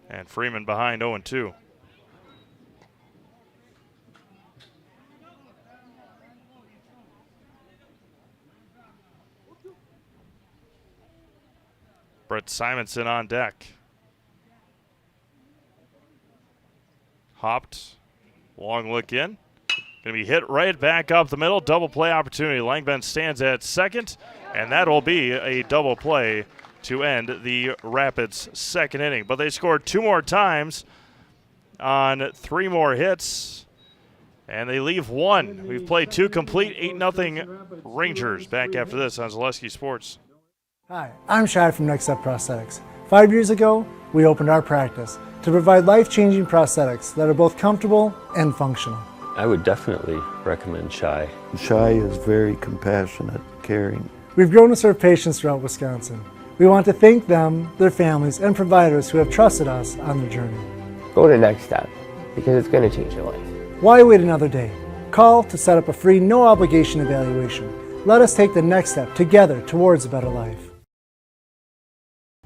And Freeman behind 0-2. Brett Simonson on deck. Hopped. Long look in. Going to be hit right back up the middle. Double play opportunity. Langben stands at second, and that will be a double play to end the Rapids' second inning. But they scored 2 more times on 3 more hits, and they leave 1. We've played 2 complete, 8-0 Rangers. Back after this on Zaleski Sports. Hi, I'm Shad from Next Step Prosthetics. 5 years ago, we opened our practice to provide life-changing prosthetics that are both comfortable and functional. I would definitely recommend Shai. Shai is very compassionate, caring. We've grown to serve patients throughout Wisconsin. We want to thank them, their families, and providers who have trusted us on their journey. Go to Next Step, because it's going to change your life. Why wait another day? Call to set up a free, no-obligation evaluation. Let us take the next step together towards a better life.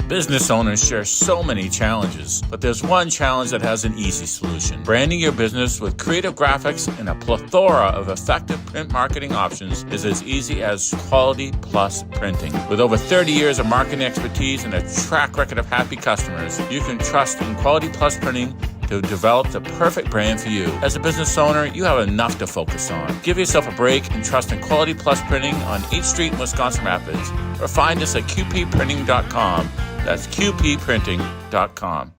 Business owners share so many challenges, but there's one challenge that has an easy solution. Branding your business with creative graphics and a plethora of effective print marketing options is as easy as Quality Plus Printing. With over 30 years of marketing expertise and a track record of happy customers, you can trust in Quality Plus Printing to develop the perfect brand for you. As a business owner, you have enough to focus on. Give yourself a break and trust in Quality Plus Printing on 8th Street in Wisconsin Rapids, or find us at qpprinting.com. That's qpprinting.com.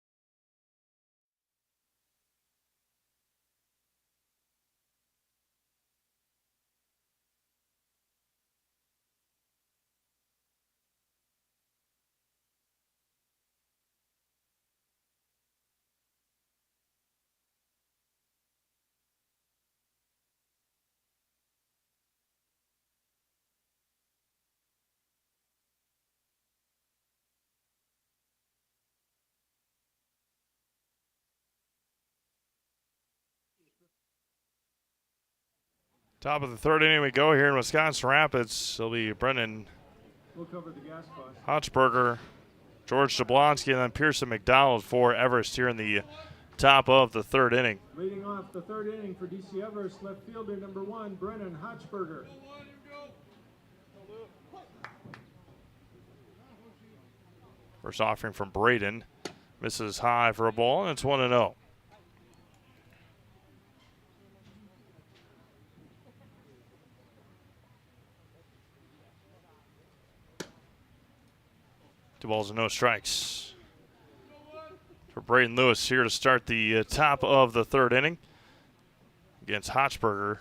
Top of the 3rd inning we go here in Wisconsin Rapids. It'll be Brendan Hochberger, George Jablonski, and then Pearson McDonald for Everest here in the top of the 3rd inning. Leading off the 3rd inning for DC Everest, left fielder number 1, Brennan Hochberger. First offering from Braden. Misses high for a ball, and it's 1-0. Two balls and no strikes for Braden Lewis here to start the top of the 3rd inning against Hochberger.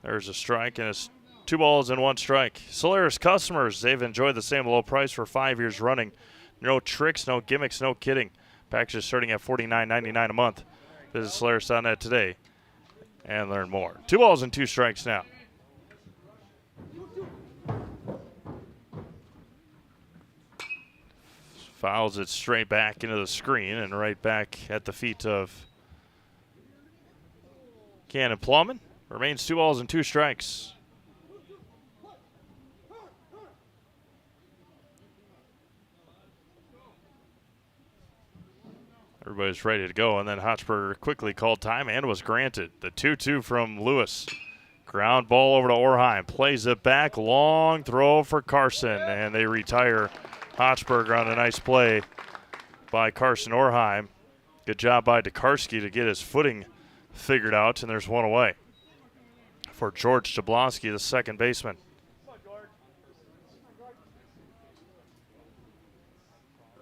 There's a strike, and it's 2 balls and 1 strike. Solaris customers, they've enjoyed the same low price for 5 years running. No tricks, no gimmicks, no kidding. Packages starting at $49.99 a month. Visit Solaris.net today and learn more. 2 balls and 2 strikes now. Fouls it straight back into the screen and right back at the feet of Cannon Plumman. Remains 2 balls and 2 strikes. Everybody's ready to go, and then Hochberger quickly called time and was granted. The 2-2 from Lewis. Ground ball over to Orheim. Plays it back. Long throw for Carson, and they retire Hochberger on a nice play by Carson Orheim. Good job by Tokarski to get his footing figured out, and there's 1 away for George Jablonski, the second baseman.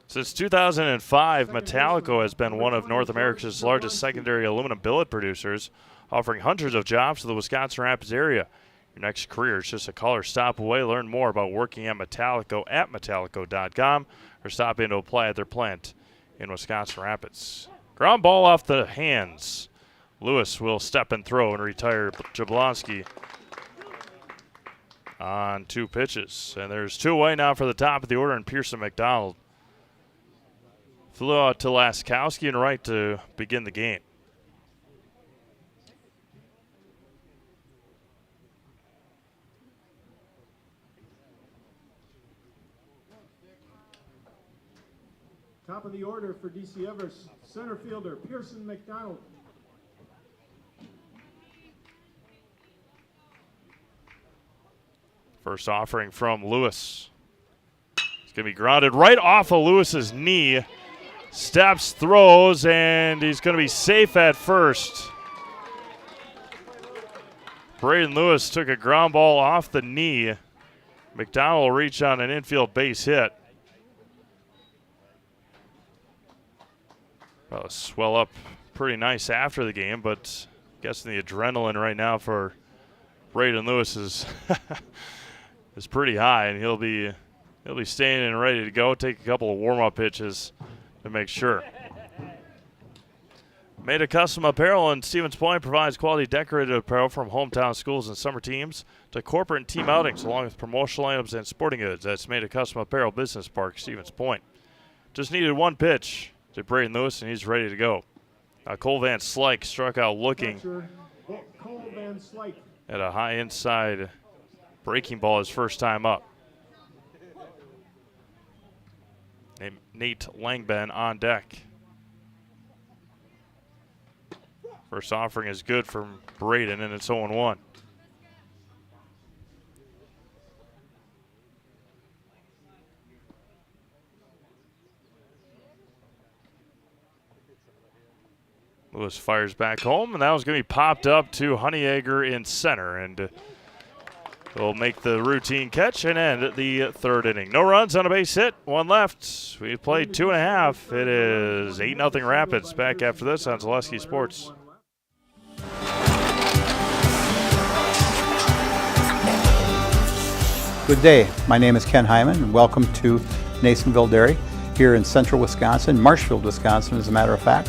Since 2005, Metallico has been one of North America's largest secondary aluminum billet producers, offering hundreds of jobs to the Wisconsin Rapids area. Your next career is just a call or stop away. Learn more about working at Metallico at metallico.com or stop in to apply at their plant in Wisconsin Rapids. Ground ball off the hands. Lewis will step and throw and retire Jablonski on 2 pitches. And there's 2 away now for the top of the order, and Pearson McDonald flew out to Laskowski and right to begin the game. Top of the order for DC Everest, center fielder Pearson McDonald. First offering from Lewis. He's going to be grounded right off of Lewis's knee. Steps, throws, and he's going to be safe at first. Braden Lewis took a ground ball off the knee. McDonald will reach on an infield base hit. Well, swell up pretty nice after the game, but guessing the adrenaline right now for Braden Lewis is pretty high, and he'll be staying and ready to go. Take a couple of warm-up pitches to make sure. Made a Custom Apparel in Stevens Point provides quality decorated apparel from hometown schools and summer teams to corporate and team outings, along with promotional items and sporting goods. That's Made a Custom Apparel Business Park, Stevens Point. Just needed one pitch to Braden Lewis, and he's ready to go. Cole Van Slyke struck out looking at a high inside breaking ball his first time up. Nate Langben on deck. First offering is good from Braden, and it's 0-1. Lewis fires back home, and that was going to be popped up to Honeyegger in center, and will make the routine catch and end the third inning. No runs on a base hit, one left. We played 2.5. It is 8-0 Rapids. Back after this on Zaleski Sports. Good day. My name is Ken Hyman, and welcome to Nasonville Dairy here in central Wisconsin, Marshfield, Wisconsin, as a matter of fact.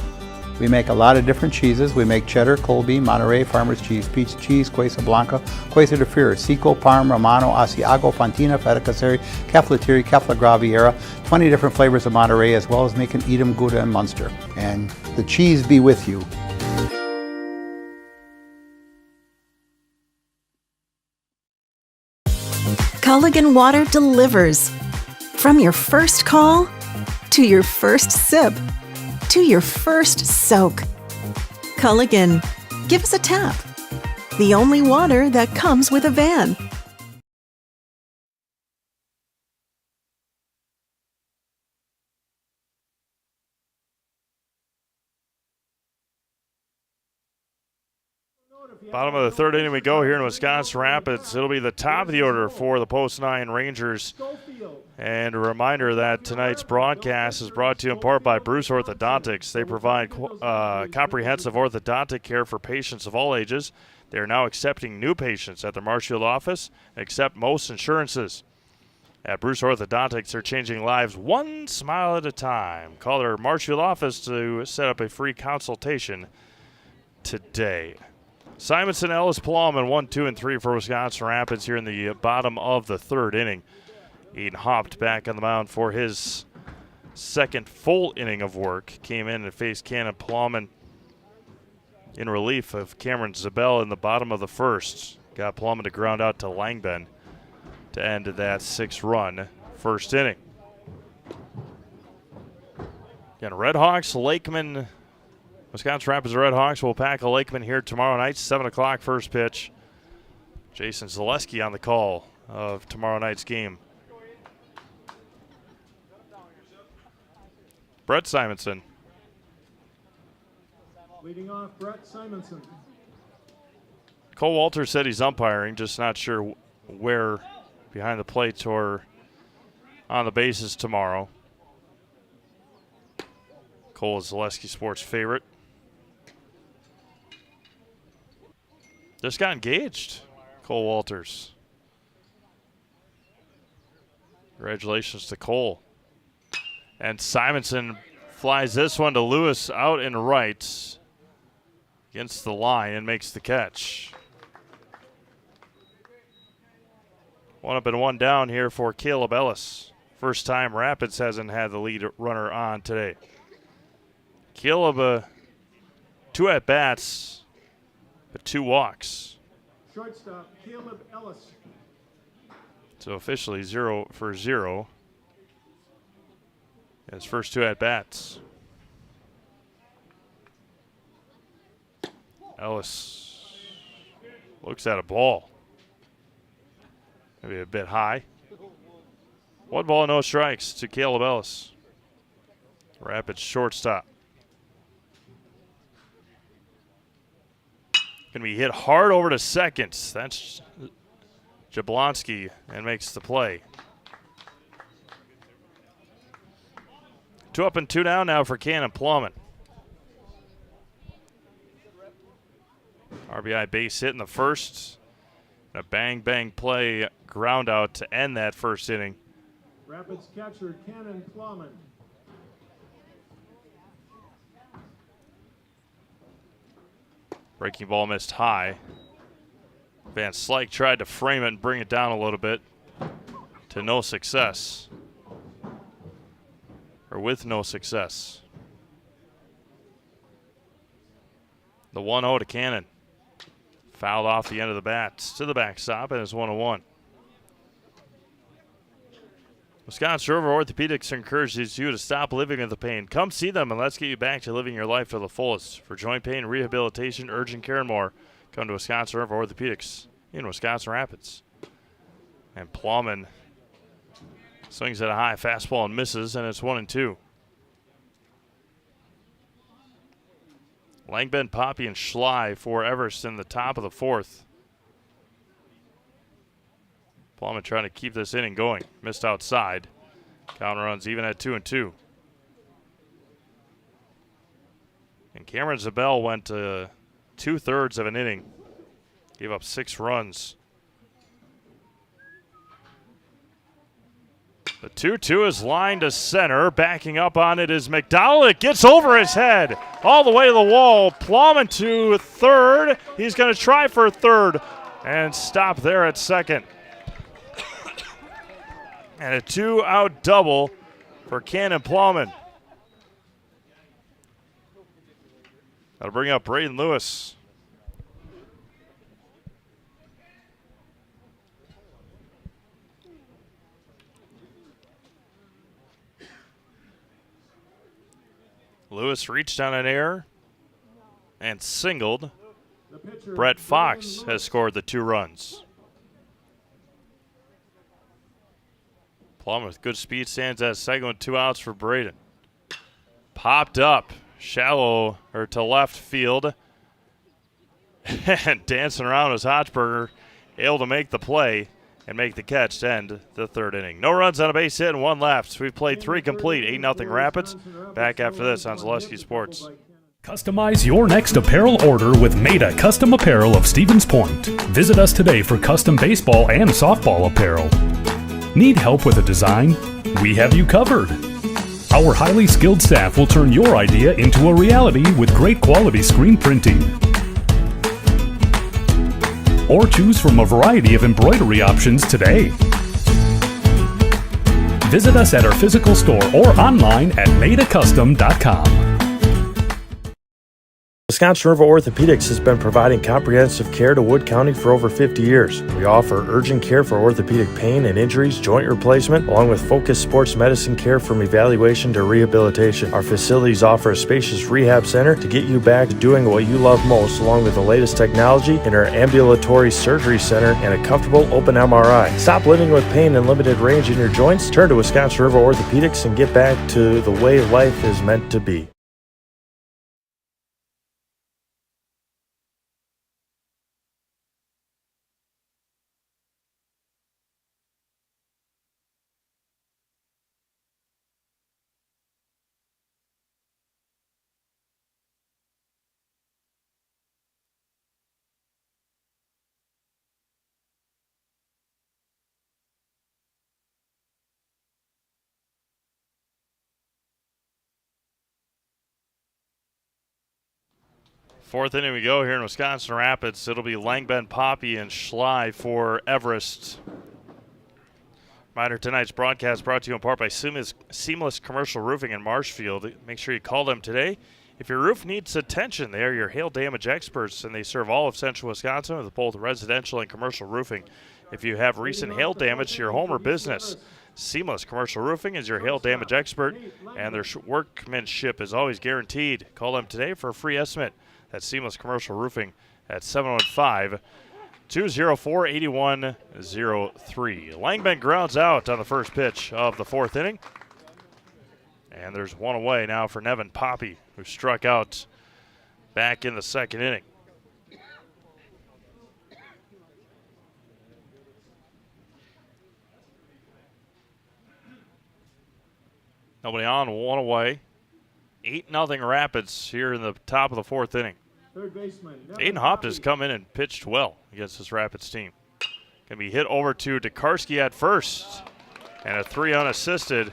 We make a lot of different cheeses. We make cheddar, Colby, Monterey, Farmer's Cheese, Peach Cheese, Quesa Blanca, Quesa de Fear, Seco, Parm, Romano, Asiago, Fontina, Feta Caseri, Cafetieri, Cafla Graviera, 20 different flavors of Monterey, as well as making Edam, Gouda, and Munster. And the cheese be with you. Culligan Water delivers. From your first call, to your first sip, to your first soak. Culligan, give us a tap. The only water that comes with a van. Bottom of the third inning we go here in Wisconsin Rapids. It'll be the top of the order for the Post 9 Rangers. And a reminder that tonight's broadcast is brought to you in part by Bruce Orthodontics. They provide comprehensive orthodontic care for patients of all ages. They are now accepting new patients at their Marshfield office and accept most insurances. At Bruce Orthodontics, they're changing lives one smile at a time. Call their Marshfield office to set up a free consultation today. Simonson, Ellis, Plowman, 1, 2, and 3 for Wisconsin Rapids here in the bottom of the third inning. Eden hopped back on the mound for his second full inning of work. Came in and faced Cannon Plowman in relief of Cameron Zabel in the bottom of the first. Got Plowman to ground out to Langben to end that 6-run first inning. Again, Red Hawks, Lakeman. Wisconsin Rapids Red Hawks will pack a Lakeman here tomorrow night, 7 o'clock first pitch. Jason Zaleski on the call of tomorrow night's game. Brett Simonson. Leading off, Brett Simonson. Cole Walters said he's umpiring, just not sure where behind the plate or on the bases tomorrow. Cole is Zaleski Sports' favorite. Just got engaged, Cole Walters. Congratulations to Cole. And Simonson flies this one to Lewis out and right against the line and makes the catch. One up and one down here for Caleb Ellis. First time Rapids hasn't had the lead runner on today. Caleb, 2 at-bats, but 2 walks. Shortstop, Caleb Ellis. So officially 0 for 0. His first 2 at-bats. Ellis looks at a ball. Maybe a bit high. 1 ball, no strikes to Caleb Ellis. Rapids shortstop. Going to be hit hard over to second. That's Jablonski and makes the play. 2 up and 2 down now for Cannon Plumman. RBI base hit in the first. A bang-bang play ground out to end that first inning. Rapids catcher Cannon Plumman. Breaking ball missed high. Van Slyke tried to frame it and bring it down a little bit to no success. Or with no success. The 1-0 to Cannon. Fouled off the end of the bat to the backstop, and it's 1-1. Wisconsin River Orthopedics encourages you to stop living with the pain. Come see them and let's get you back to living your life to the fullest. For joint pain, rehabilitation, urgent care, and more, come to Wisconsin River Orthopedics in Wisconsin Rapids. And Plumman swings at a high fastball and misses, and it's 1-2. Langben, Poppy, and Schley for Everest in the top of the 4th. Plumman trying to keep this inning going. Missed outside. Count runs even at 2-2. And Cameron Zabel went 2/3 of an inning. Gave up 6 runs. The 2-2 is lined to center. Backing up on it is McDowell. It gets over his head all the way to the wall. Plumman to third. He's going to try for third and stop there at second. And a 2-out double for Cannon Plumman. That'll bring up Braden Lewis. Lewis reached on an error and singled. Brett Fox has scored the 2 runs. Plum with good speed stands at second with 2 outs for Braden. Popped up, shallow or to left field. And dancing around was Hochberger, able to make the play and make the catch to end the 3rd inning. No runs on a base hit and 1 left. We've played 3 complete, 8-0 Rapids. Back after this on Zaleski Sports. Customize your next apparel order with Maida Custom Apparel of Stevens Point. Visit us today for custom baseball and softball apparel. Need help with a design? We have you covered. Our highly skilled staff will turn your idea into a reality with great quality screen printing. Or choose from a variety of embroidery options today. Visit us at our physical store or online at maidacustom.com. Wisconsin River Orthopedics has been providing comprehensive care to Wood County for over 50 years. We offer urgent care for orthopedic pain and injuries, joint replacement, along with focused sports medicine care from evaluation to rehabilitation. Our facilities offer a spacious rehab center to get you back to doing what you love most, along with the latest technology in our ambulatory surgery center and a comfortable open MRI. Stop living with pain and limited range in your joints. Turn to Wisconsin River Orthopedics and get back to the way life is meant to be. Fourth inning we go here in Wisconsin Rapids. It'll be Langben, Poppy, and Schley for Everest. Reminder, tonight's broadcast brought to you in part by Seamless Commercial Roofing in Marshfield. Make sure you call them today. If your roof needs attention, they are your hail damage experts, and they serve all of central Wisconsin with both residential and commercial roofing. If you have recent hail damage to your home or business, Seamless Commercial Roofing is your hail damage expert, and their workmanship is always guaranteed. Call them today for a free estimate. That's Seamless Commercial Roofing at 2-0-4, 81-03. Langman grounds out on the first pitch of the fourth inning. And there's one away now for Nevin Poppy, who struck out back in the second inning. Nobody on, one away. 8-0 Rapids here in the top of the fourth inning. Third baseman, Aiden Hopt has come in and pitched well against this Rapids team. Can be hit over to Dekarski at first. And a 3 unassisted.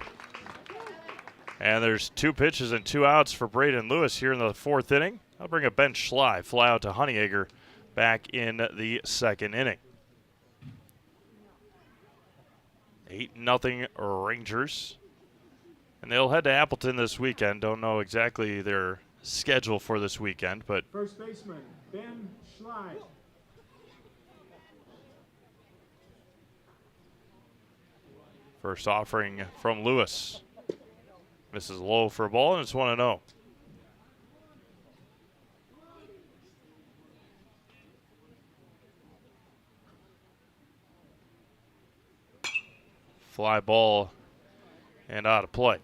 And there's 2 pitches and 2 outs for Braden Lewis here in the fourth inning. I'll bring a Ben Schley fly out to Honeyegger back in the second inning. 8-0 Rangers. And they'll head to Appleton this weekend. Don't know exactly their schedule for this weekend, but first baseman, Ben Schley. First offering from Lewis. Misses low for a ball, and it's 1-0. Fly ball and out of play.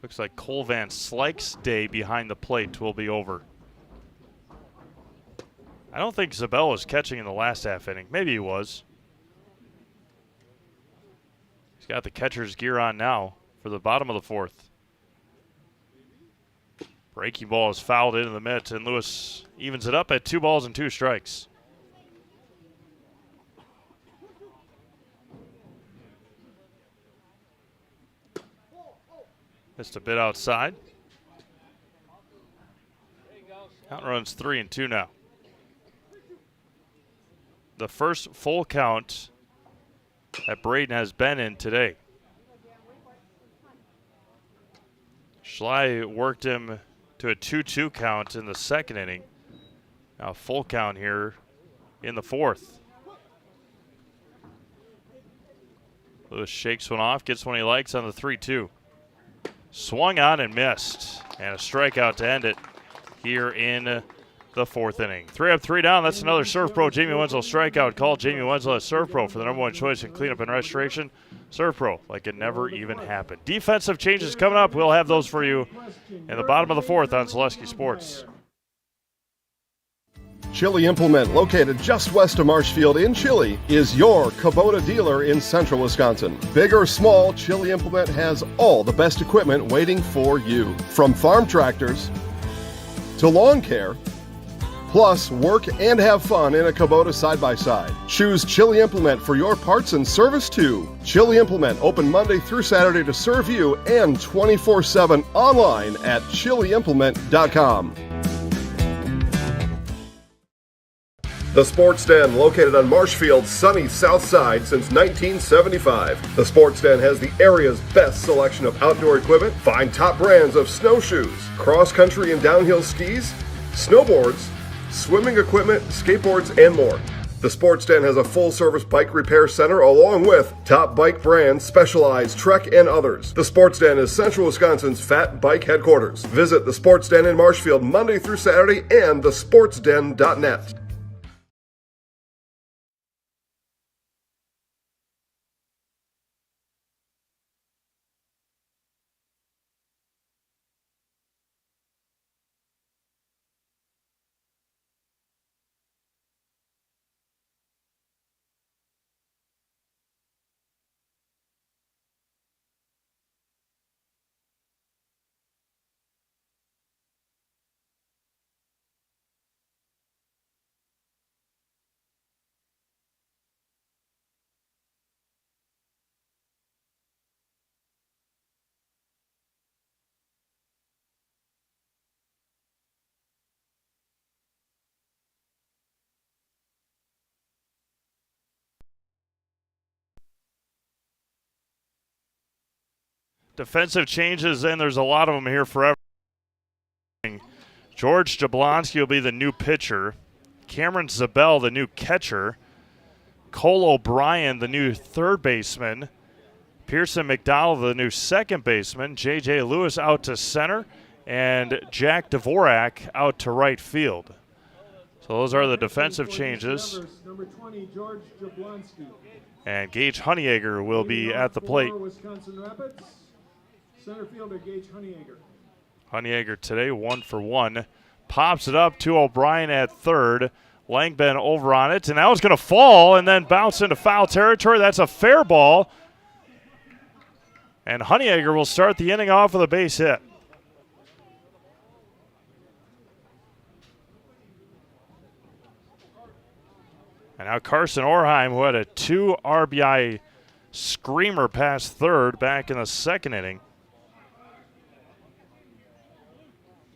Looks like Cole Van Slyke's day behind the plate will be over. I don't think Zabel was catching in the last half inning. Maybe he was. He's got the catcher's gear on now for the bottom of the fourth. Breaking ball is fouled into the mitt, and Lewis evens it up at 2 balls and 2 strikes. Missed a bit outside. Count runs 3-2 now. The first full count that Braden has been in today. Schley worked him to a 2-2 count in the second inning. Now full count here in the fourth. Lewis shakes one off, gets one he likes on the 3-2. Swung on and missed. And a strikeout to end it here in the fourth inning. 3 up, 3 down. That's another Serve Pro Jamie Wenzel strikeout. Call Jamie Wenzel at Serve Pro for the #1 choice in cleanup and restoration. Serve Pro, like it never even happened. Defensive changes coming up. We'll have those for you in the bottom of the fourth on Zaleski Sports. Chili Implement, located just west of Marshfield in Chili, is your Kubota dealer in central Wisconsin. Big or small, Chili Implement has all the best equipment waiting for you. From farm tractors to lawn care, plus work and have fun in a Kubota side-by-side. Choose Chili Implement for your parts and service too. Chili Implement, open Monday through Saturday to serve you and 24/7 online at chiliimplement.com. The Sports Den, located on Marshfield's sunny south side since 1975. The Sports Den has the area's best selection of outdoor equipment. Find top brands of snowshoes, cross-country and downhill skis, snowboards, swimming equipment, skateboards, and more. The Sports Den has a full-service bike repair center along with top bike brands, Specialized, Trek, and others. The Sports Den is Central Wisconsin's fat bike headquarters. Visit the Sports Den in Marshfield Monday through Saturday and thesportsden.net. Defensive changes, and there's a lot of them here forever. George Jablonski will be the new pitcher. Cameron Zabel, the new catcher. Cole O'Brien, the new third baseman. Pearson McDonald, the new second baseman. J.J. Lewis out to center. and Jack Dvorak out to right field. So those are the defensive changes. Number 20, George Jablonski. And Gage Honeyegger will be at the plate. Wisconsin Rapids, center fielder Gage Honeyegger. Honeyegger today 1 for 1. Pops it up to O'Brien at third. Langben over on it, and that was going to fall and then bounce into foul territory. That's a fair ball. And Honeyegger will start the inning off with a base hit. And now Carson Orheim, who had a 2 RBI screamer past third back in the second inning.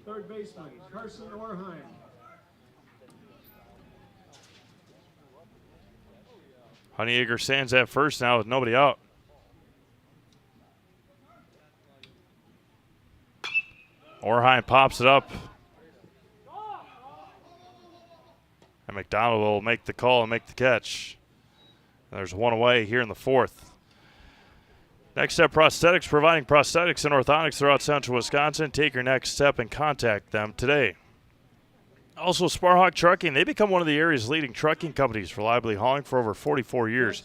Third baseman, Carson Orheim. Honeyegger stands at first now with nobody out. Orheim pops it up. And McDonald will make the call and make the catch. There's one away here in the fourth. Next Step Prosthetics, providing prosthetics and orthotics throughout central Wisconsin. Take your next step and contact them today. Also, Sparhawk Trucking, they become one of the area's leading trucking companies, reliably hauling for over 44 years.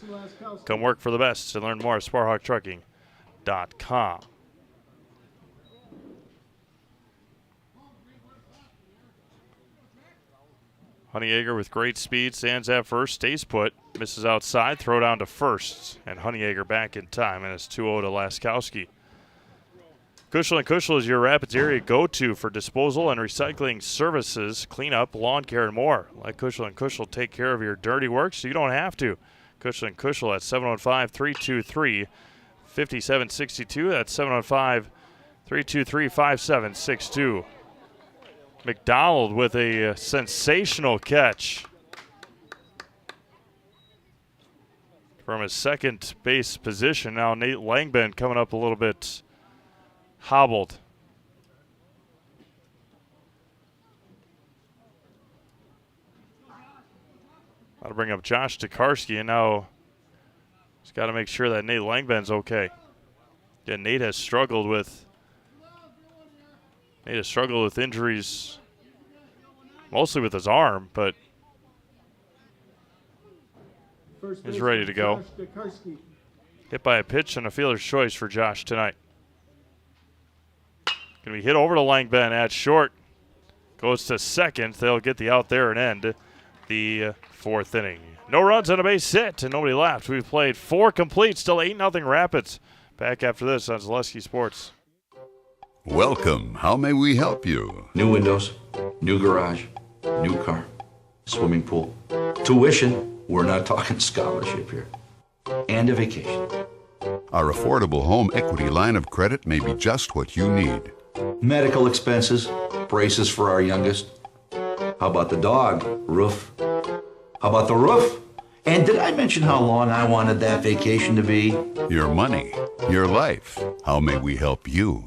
Come work for the best and learn more at SparhawkTrucking.com. Honeyegger with great speed, stands at first, stays put, misses outside, throw down to first, and Honeyegger back in time, and it's 2-0 to Laskowski. Kushel & Kushel is your Rapids area go-to for disposal and recycling services, cleanup, lawn care, and more. Let Kushel & Kushel take care of your dirty work so you don't have to. Kushel & Kushel at 715-323-5762. That's 715-323-5762. McDonald with a sensational catch from his second base position. Now Nate Langben coming up a little bit hobbled. I'll bring up Josh Tokarski, and now he's got to make sure that Nate Langben's okay. Yeah, Nate has struggled with injuries, mostly with his arm, but he's ready to go. Hit by a pitch and a fielder's choice for Josh tonight. Going to be hit over to Langben at short. Goes to second. They'll get the out there and end the fourth inning. No runs on a base hit and nobody left. We've played 4 complete, still 8-0 Rapids. Back after this on Zaleski Sports. Welcome. How may we help you? New windows, new garage, new car, swimming pool. Tuition, we're not talking scholarship here. And a vacation. Our affordable home equity line of credit may be just what you need. Medical expenses, braces for our youngest. How about the dog? Roof. How about the roof? And did I mention how long I wanted that vacation to be? Your money, your life. How may we help you?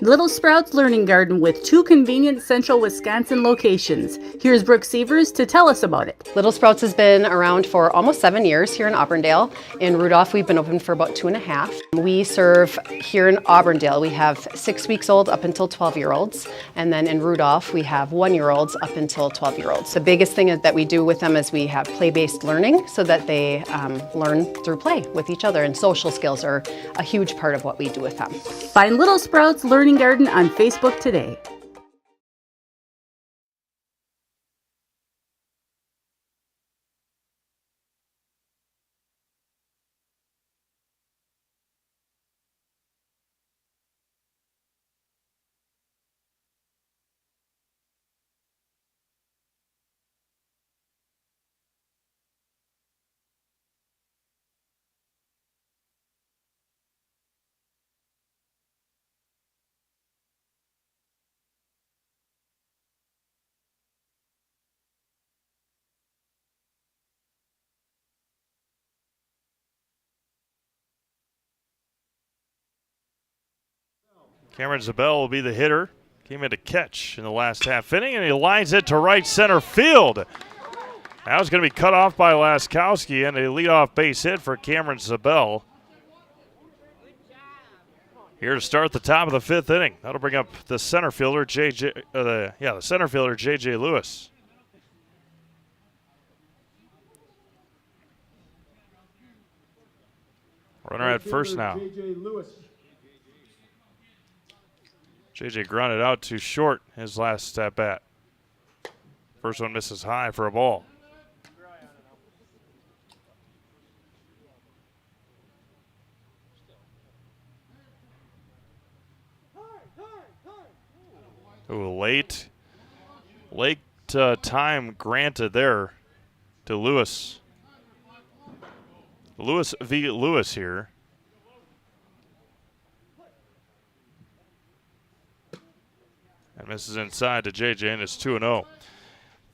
Little Sprouts Learning Garden with 2 convenient central Wisconsin locations. Here's Brooke Sievers to tell us about it. Little Sprouts has been around for almost 7 years here in Auburndale. In Rudolph, we've been open for about 2.5. We serve here in Auburndale, we have 6 weeks old up until 12-year-olds. And then in Rudolph, we have 1-year-olds up until 12-year-olds. The biggest thing that we do with them is we have play-based learning so that they learn through play with each other. And social skills are a huge part of what we do with them. Find Little Sprouts Learning Garden on Facebook today. Cameron Zabel will be the hitter. Came in to catch in the last half inning, and he lines it to right center field. That was going to be cut off by Laskowski, and a leadoff base hit for Cameron Zabel. here to start the top of the 5th inning. That'll bring up the center fielder, the center fielder, J.J. Lewis. Runner at first now. J.J. grounded out too short his last at bat. First one misses high for a ball. Ooh, late time granted there to Lewis. Lewis v. Lewis here. And misses inside to JJ, and it's 2-0.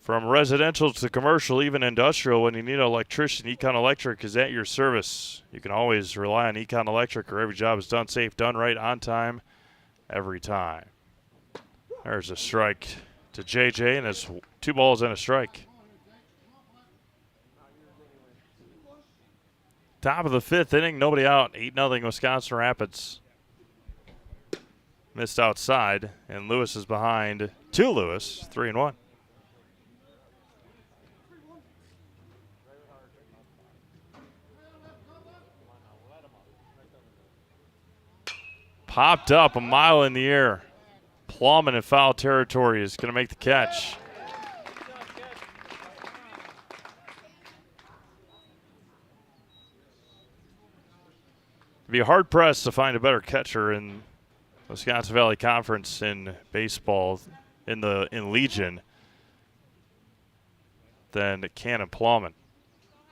From residential to commercial, even industrial, when you need an electrician, Econ Electric is at your service. You can always rely on Econ Electric, or every job is done safe, done right, on time, every time. There's a strike to JJ, and it's 2 balls and a strike. Top of the 5th inning, nobody out. 8-0 Wisconsin Rapids. Missed outside, and Lewis is behind to Lewis, 3-1. Popped up a mile in the air. Plowman in foul territory is going to make the catch. Be hard-pressed to find a better catcher in Wisconsin Valley Conference in baseball, in Legion, than Cannon Plowman.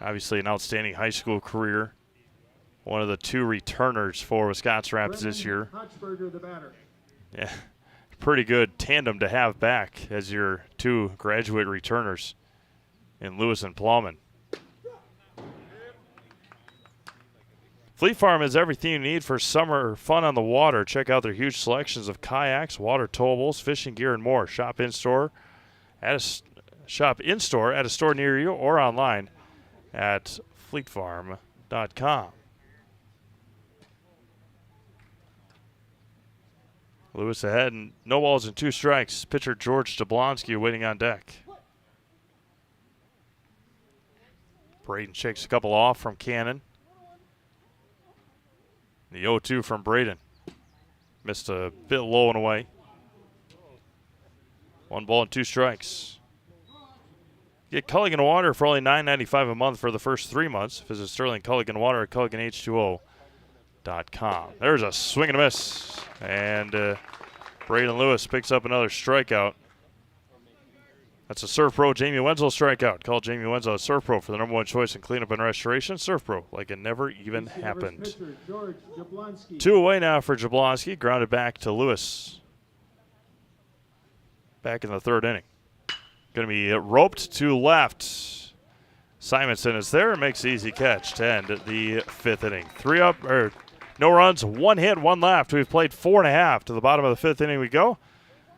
Obviously an outstanding high school career. One of the 2 returners for Wisconsin Rapids this year. The batter. Yeah, pretty good tandem to have back as your 2 graduate returners in Lewis and Plowman. Fleet Farm has everything you need for summer fun on the water. Check out their huge selections of kayaks, water towables, fishing gear, and more. Shop in-store at a store near you or online at fleetfarm.com. Lewis ahead, and no balls and 2 strikes. Pitcher George Jablonski waiting on deck. Braden shakes a couple off from Cannon. The 0-2 from Braden. Missed a bit low and away. 1 ball and 2 strikes. Get Culligan Water for only $9.95 a month for the first 3 months. Visit Sterling Culligan Water at CulliganH2O.com. There's a swing and a miss. And Braden Lewis picks up another strikeout. That's a Surf Pro Jamie Wenzel strikeout. Call Jamie Wenzel at Surf Pro for the #1 choice in cleanup and restoration. Surf Pro, like it never even happened. 2 away now for Jablonski. Grounded back to Lewis. Back in the 3rd inning. Going to be roped to left. Simonson is there and makes the easy catch to end the 5th inning. 3 up, or no runs, 1 hit, 1 left. We've played 4.5. To the bottom of the 5th inning we go.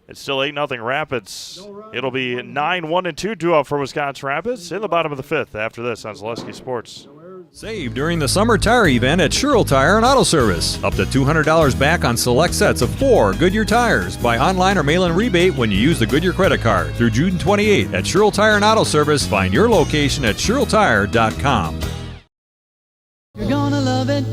It's still 8-0 Rapids. It'll be 9-1-2 due up for Wisconsin Rapids in the bottom of the 5th after this on Zaleski Sports. Save during the summer tire event at Sherrill Tire and Auto Service. Up to $200 back on select sets of 4 Goodyear tires. Buy online or mail-in rebate when you use the Goodyear credit card. Through June 28th at Sherrill Tire and Auto Service. Find your location at SherrillTire.com. You're gonna love it.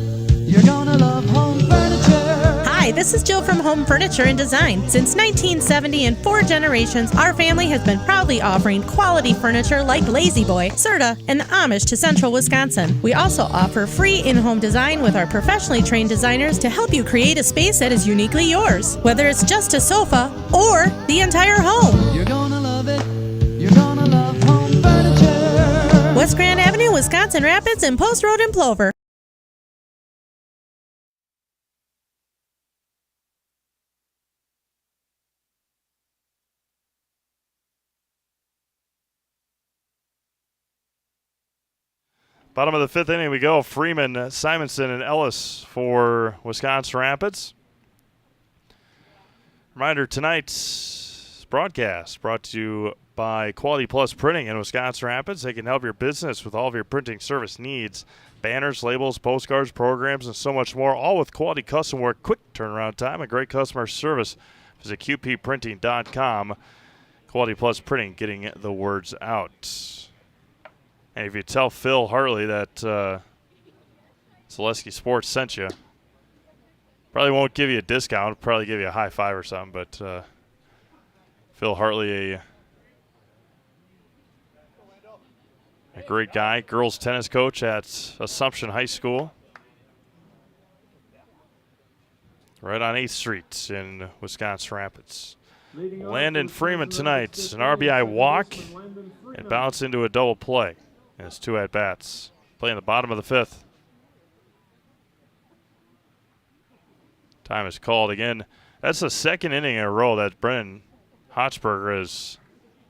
You're gonna love home furniture. Hi, this is Jill from Home Furniture and Design. Since 1970 and 4 generations, our family has been proudly offering quality furniture like Lazy Boy, Serta, and the Amish to Central Wisconsin. We also offer free in-home design with our professionally trained designers to help you create a space that is uniquely yours, whether it's just a sofa or the entire home. You're gonna love it. You're gonna love home furniture. West Grand Avenue, Wisconsin Rapids, and Post Road in Plover. Bottom of the 5th inning we go. Freeman, Simonson, and Ellis for Wisconsin Rapids. Reminder, tonight's broadcast brought to you by Quality Plus Printing in Wisconsin Rapids. They can help your business with all of your printing service needs. Banners, labels, postcards, programs, and so much more, all with quality custom work, quick turnaround time, and great customer service. Visit qpprinting.com. Quality Plus Printing, getting the words out. And if you tell Phil Hartley that Zaleski Sports sent you, probably won't give you a discount, probably give you a high five or something, but Phil Hartley, a great guy, girls tennis coach at Assumption High School, right on 8th Street in Wisconsin Rapids. Landon Freeman tonight, an RBI walk and bounce into a double play. And it's 2 at-bats. Playing the bottom of the 5th. Time is called again. That's the second inning in a row that Brennan Hochberger has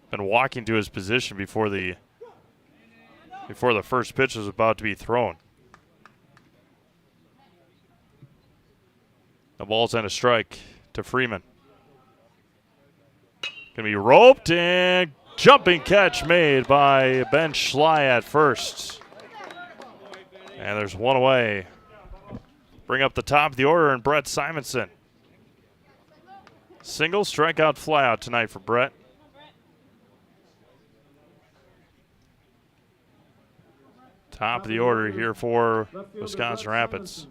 been walking to his position before the first pitch was about to be thrown. The ball's in a strike to Freeman. Going to be roped, and jumping catch made by Ben Schley at first. And there's one away. Bring up the top of the order, and Brett Simonson. Single strikeout flyout tonight for Brett. Top of the order here for Wisconsin Rapids.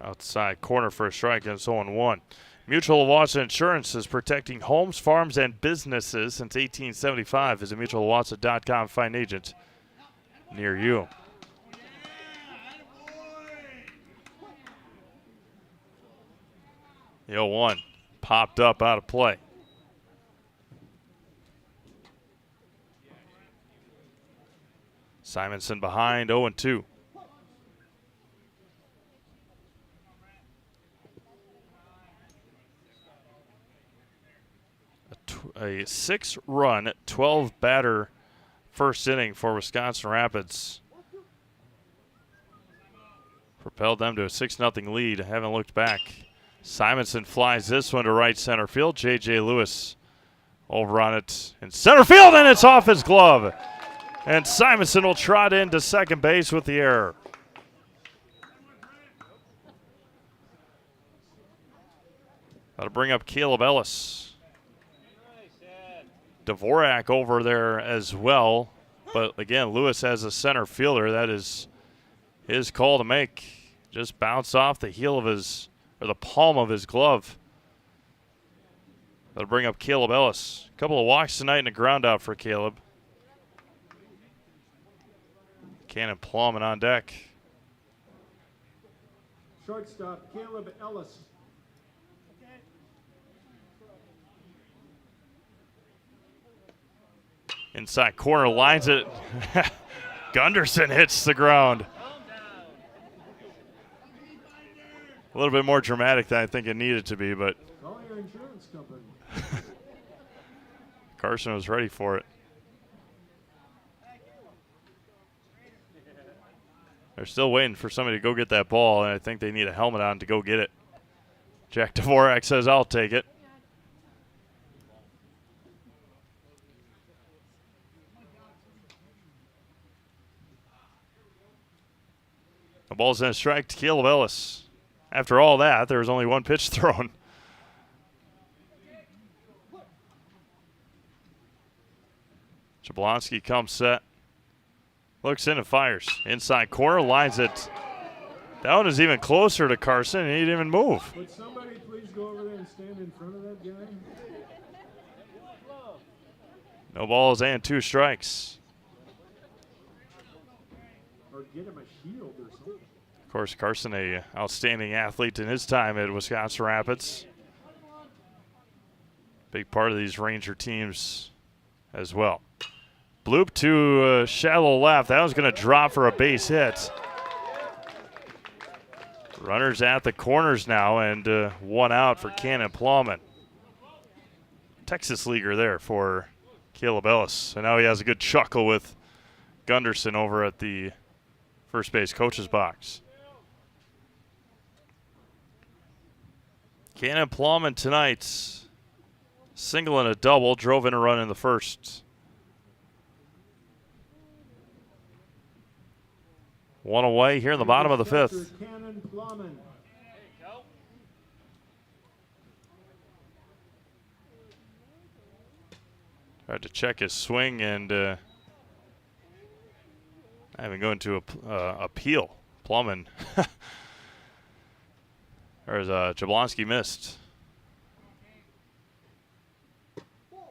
Outside corner for a strike, and it's 0-1. Mutual of Wausau Insurance is protecting homes, farms, and businesses since 1875. Visit mutualwausau.com. Find an agent near you. The 0-1 popped up out of play. Simonson behind, 0-2. A 6-run, 12-batter first inning for Wisconsin Rapids. Propelled them to a 6-0 lead. Haven't looked back. Simonson flies this one to right center field. J.J. Lewis over on it in center field, and it's off his glove. And Simonson will trot into second base with the error. That'll bring up Caleb Ellis. Dvorak over there as well. But again, Lewis as a center fielder. That is his call to make. Just bounced off the heel of his, or the palm of his glove. That'll bring up Caleb Ellis. A couple of walks tonight and a ground out for Caleb. Cannon Plumman on deck. Shortstop Caleb Ellis. Inside corner, lines it. Gunderson hits the ground. A little bit more dramatic than I think it needed to be, but Call your insurance company. Carson was ready for it. They're still waiting for somebody to go get that ball, and I think they need a helmet on to go get it. Jack Dvorak says, I'll take it. The ball's in a strike to Caleb Ellis. After all that, there was only one pitch thrown. Jablonski comes set. Looks in and fires. Inside corner, lines it. That one is even closer to Carson, and he didn't even move. Would somebody please go over there and stand in front of that guy? No balls and 2 strikes. Or get him a shield or something. Of course, Carson, a outstanding athlete in his time at Wisconsin Rapids. Big part of these Ranger teams as well. Bloop to shallow left. That was going to drop for a base hit. Runners at the corners now, and 1 out for Cannon Plumman. Texas leaguer there for Caleb Ellis. And now he has a good chuckle with Gunderson over at the first base coach's box. Cannon Plowman tonight. Single and a double. Drove in a run in the first. One away here in the bottom of the fifth. Cannon Plowman. Tried to check his swing and having going to appeal. Plowman. There's Jablonski missed.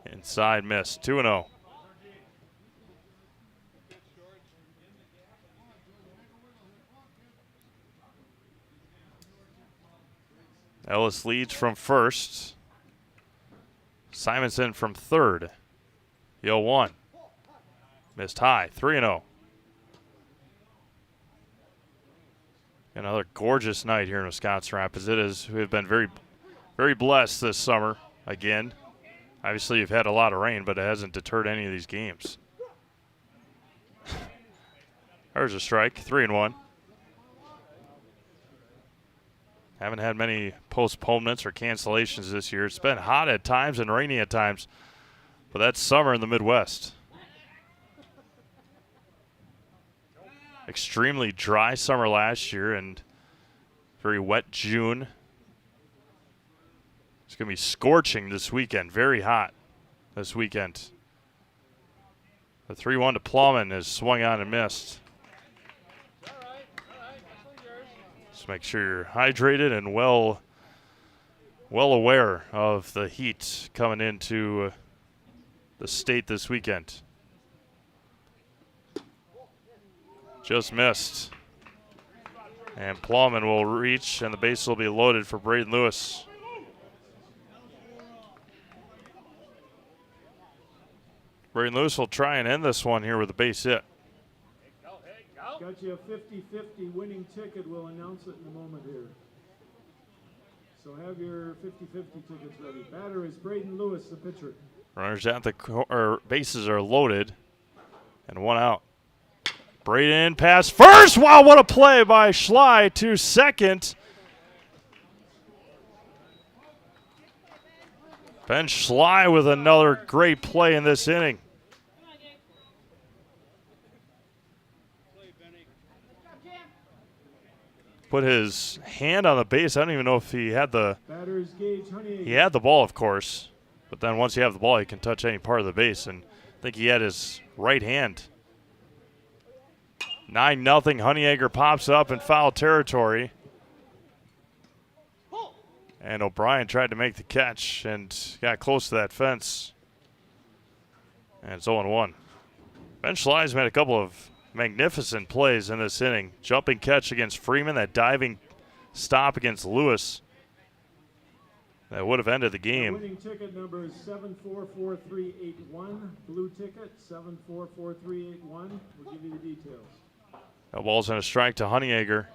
Inside missed. 2-0. Ellis leads from first. Simonson from third. 0-1. Missed high. 3-0. Another gorgeous night here in Wisconsin Rapids. It is. We've been very, very blessed this summer again. Obviously, you've had a lot of rain, but it hasn't deterred any of these games. There's a strike. 3-1. Haven't had many postponements or cancellations this year. It's been hot at times and rainy at times, but that's summer in the Midwest. Extremely dry summer last year and very wet June. It's going to be scorching this weekend. Very hot this weekend. The 3-1 to Plowman is swung on and missed. Just make sure you're hydrated and well aware of the heat coming into the state this weekend. Just missed. And Plowman will reach, and the base will be loaded for Braden Lewis. Braden Lewis will try and end this one here with a base hit. Got you a 50-50 winning ticket. We'll announce it in a moment here. So have your 50-50 tickets ready. Batter is Braden Lewis, the pitcher. Runners at the bases are loaded, and one out. Braden pass first. Wow, what a play by Schley to second. Ben Schley with another great play in this inning. Put his hand on the base. I don't even know if he had the ball, of course. But then once you have the ball, you can touch any part of the base. And I think he had his right hand. 9-0. Honeyegger pops up in foul territory. And O'Brien tried to make the catch and got close to that fence. And it's 0-1. Ben Schley's made a couple of magnificent plays in this inning. Jumping catch against Freeman, that diving stop against Lewis. That would have ended the game. The winning ticket number is 744381. Blue ticket 744381. We'll give you the details. That ball's in a strike to Honeyegger.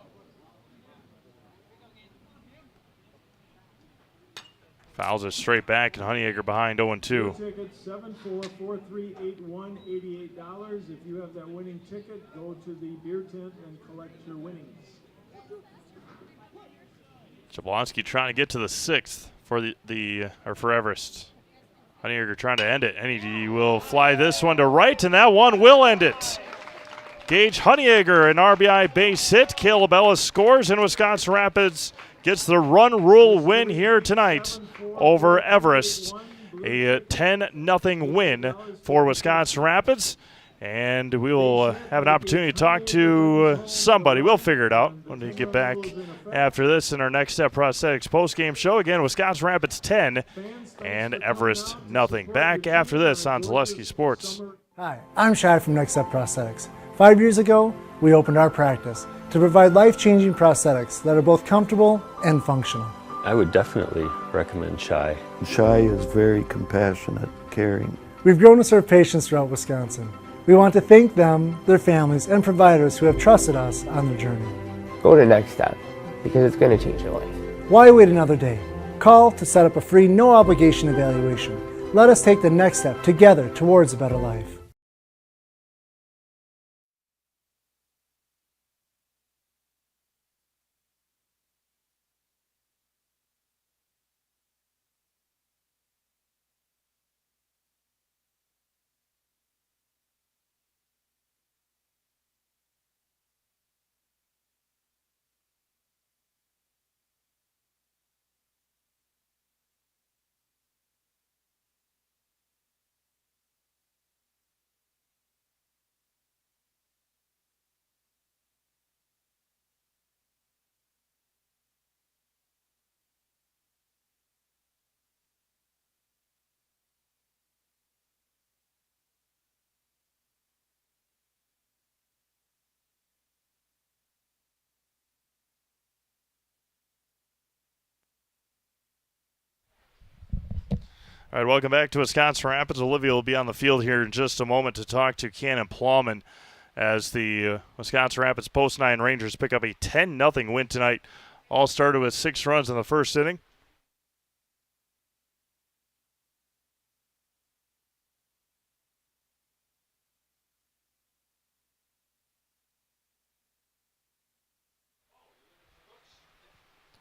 Fouls it straight back, and Honeyegger behind 0-2. Ticket 744381, $88. If you have that winning ticket, go to the beer tent and collect your winnings. Jablonski trying to get to the sixth for for Everest. Honeyegger trying to end it, and he will fly this one to right, and that one will end it. Gage Honeyegger, an RBI base hit. Caleb Ellis scores, and Wisconsin Rapids gets the run rule win here tonight over Everest. A 10-0 win for Wisconsin Rapids. And we will have an opportunity to talk to somebody. We'll figure it out when we get back after this in our Next Step Prosthetics postgame show. Again, Wisconsin Rapids 10 and Everest 0. Back after this on Zaleski Sports. Hi, I'm Shad from Next Step Prosthetics. 5 years ago, we opened our practice to provide life-changing prosthetics that are both comfortable and functional. I would definitely recommend Shy. Shy is very compassionate, caring. We've grown to serve patients throughout Wisconsin. We want to thank them, their families, and providers who have trusted us on their journey. Go to Next Step because it's going to change your life. Why wait another day? Call to set up a free, no-obligation evaluation. Let us take the next step together towards a better life. All right, welcome back to Wisconsin Rapids. Olivia will be on the field here in just a moment to talk to Cannon Plowman as the Wisconsin Rapids Post-9 Rangers pick up a 10-0 win tonight. All started with 6 runs in the first inning.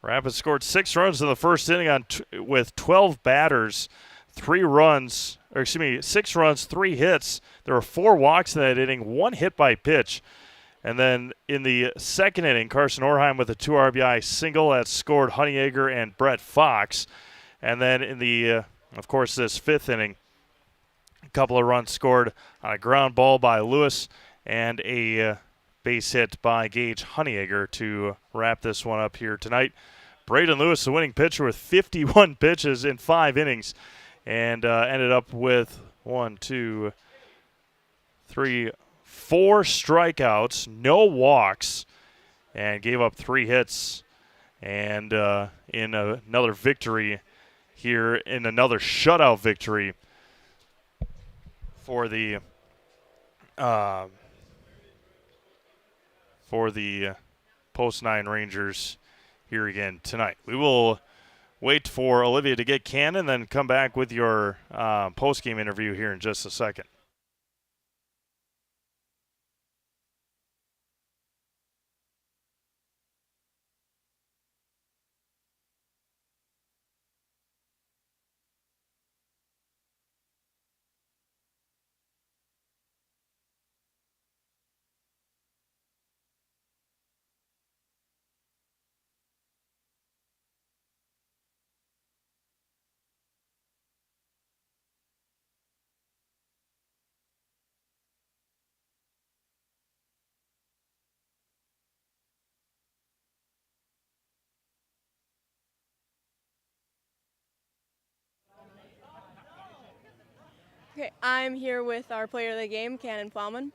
Rapids scored 6 runs in the first inning with 12 batters, 6 runs, 3 hits. There were 4 walks in that inning, 1 hit by pitch. And then in the second inning, Carson Orheim with a 2 RBI single that scored Honeyegger and Brett Fox. And then in the, of course, this fifth inning, a couple of runs scored on a ground ball by Lewis and a base hit by Gage Honeyegger to wrap this one up here tonight. Braden Lewis, the winning pitcher, with 51 pitches in 5 innings, and ended up with 4 strikeouts, no walks, and gave up 3 hits. And in another victory here, in another shutout victory for the Post-9 Rangers here again tonight. We will wait for Olivia to get Cannon, then come back with your post-game interview here in just a second. Okay, I'm here with our player of the game, Cannon Plowman.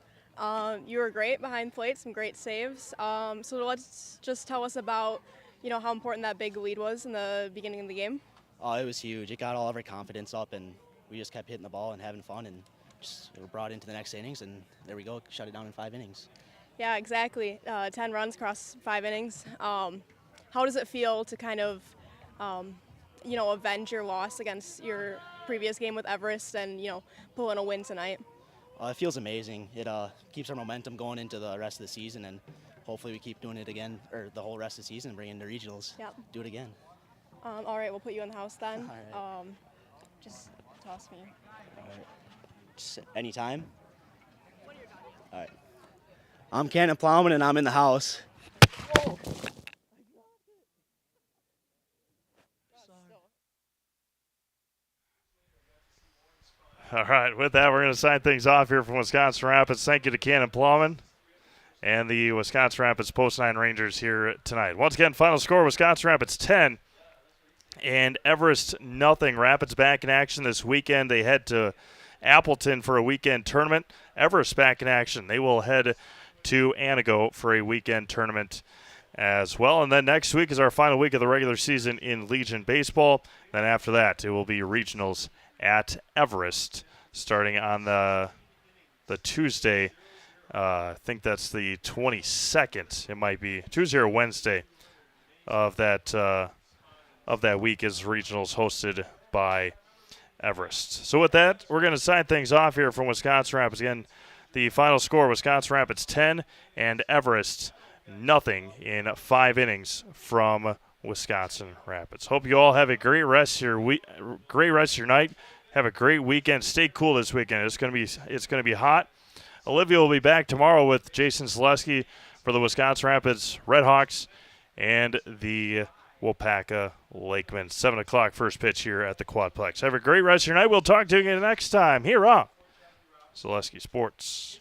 You were great behind plate, some great saves. So let's just tell us about, how important that big lead was in the beginning of the game. Oh, it was huge. It got all of our confidence up, and we just kept hitting the ball and having fun, and just were brought into the next innings, and there we go, shut it down in 5 innings. Yeah, exactly. 10 runs across 5 innings. How does it feel to kind of, avenge your loss against your previous game with Everest and, pull in a win tonight? It feels amazing. It keeps our momentum going into the rest of the season, and hopefully we keep doing it again, or the whole rest of the season, and bring in the regionals. Yep. Do it again. All right, we'll put you in the house then. All right. Just toss me. All right. Just anytime. All right. I'm Cannon Plowman, and I'm in the house. All right, with that, we're going to sign things off here from Wisconsin Rapids. Thank you to Cannon Plowman and the Wisconsin Rapids Post-9 Rangers here tonight. Once again, final score, Wisconsin Rapids 10 and Everest nothing. Rapids back in action this weekend. They head to Appleton for a weekend tournament. Everest back in action. They will head to Anago for a weekend tournament as well. And then next week is our final week of the regular season in Legion Baseball. Then after that, it will be regionals at Everest starting on the Tuesday. I think that's the 22nd. It might be Tuesday or Wednesday of that week is regionals hosted by Everest. So with that, we're going to sign things off here from Wisconsin Rapids. Again, the final score, Wisconsin Rapids 10 and Everest nothing in 5 innings from Wisconsin Rapids. Hope you all have a great rest of your night. Have a great weekend. Stay cool this weekend. It's going to be hot. Olivia will be back tomorrow with Jason Zaleski for the Wisconsin Rapids Redhawks and the Wapaka Lakemen. 7 o'clock first pitch here at the Quadplex. Have a great rest of your night. We'll talk to you again next time here on Zaleski Sports.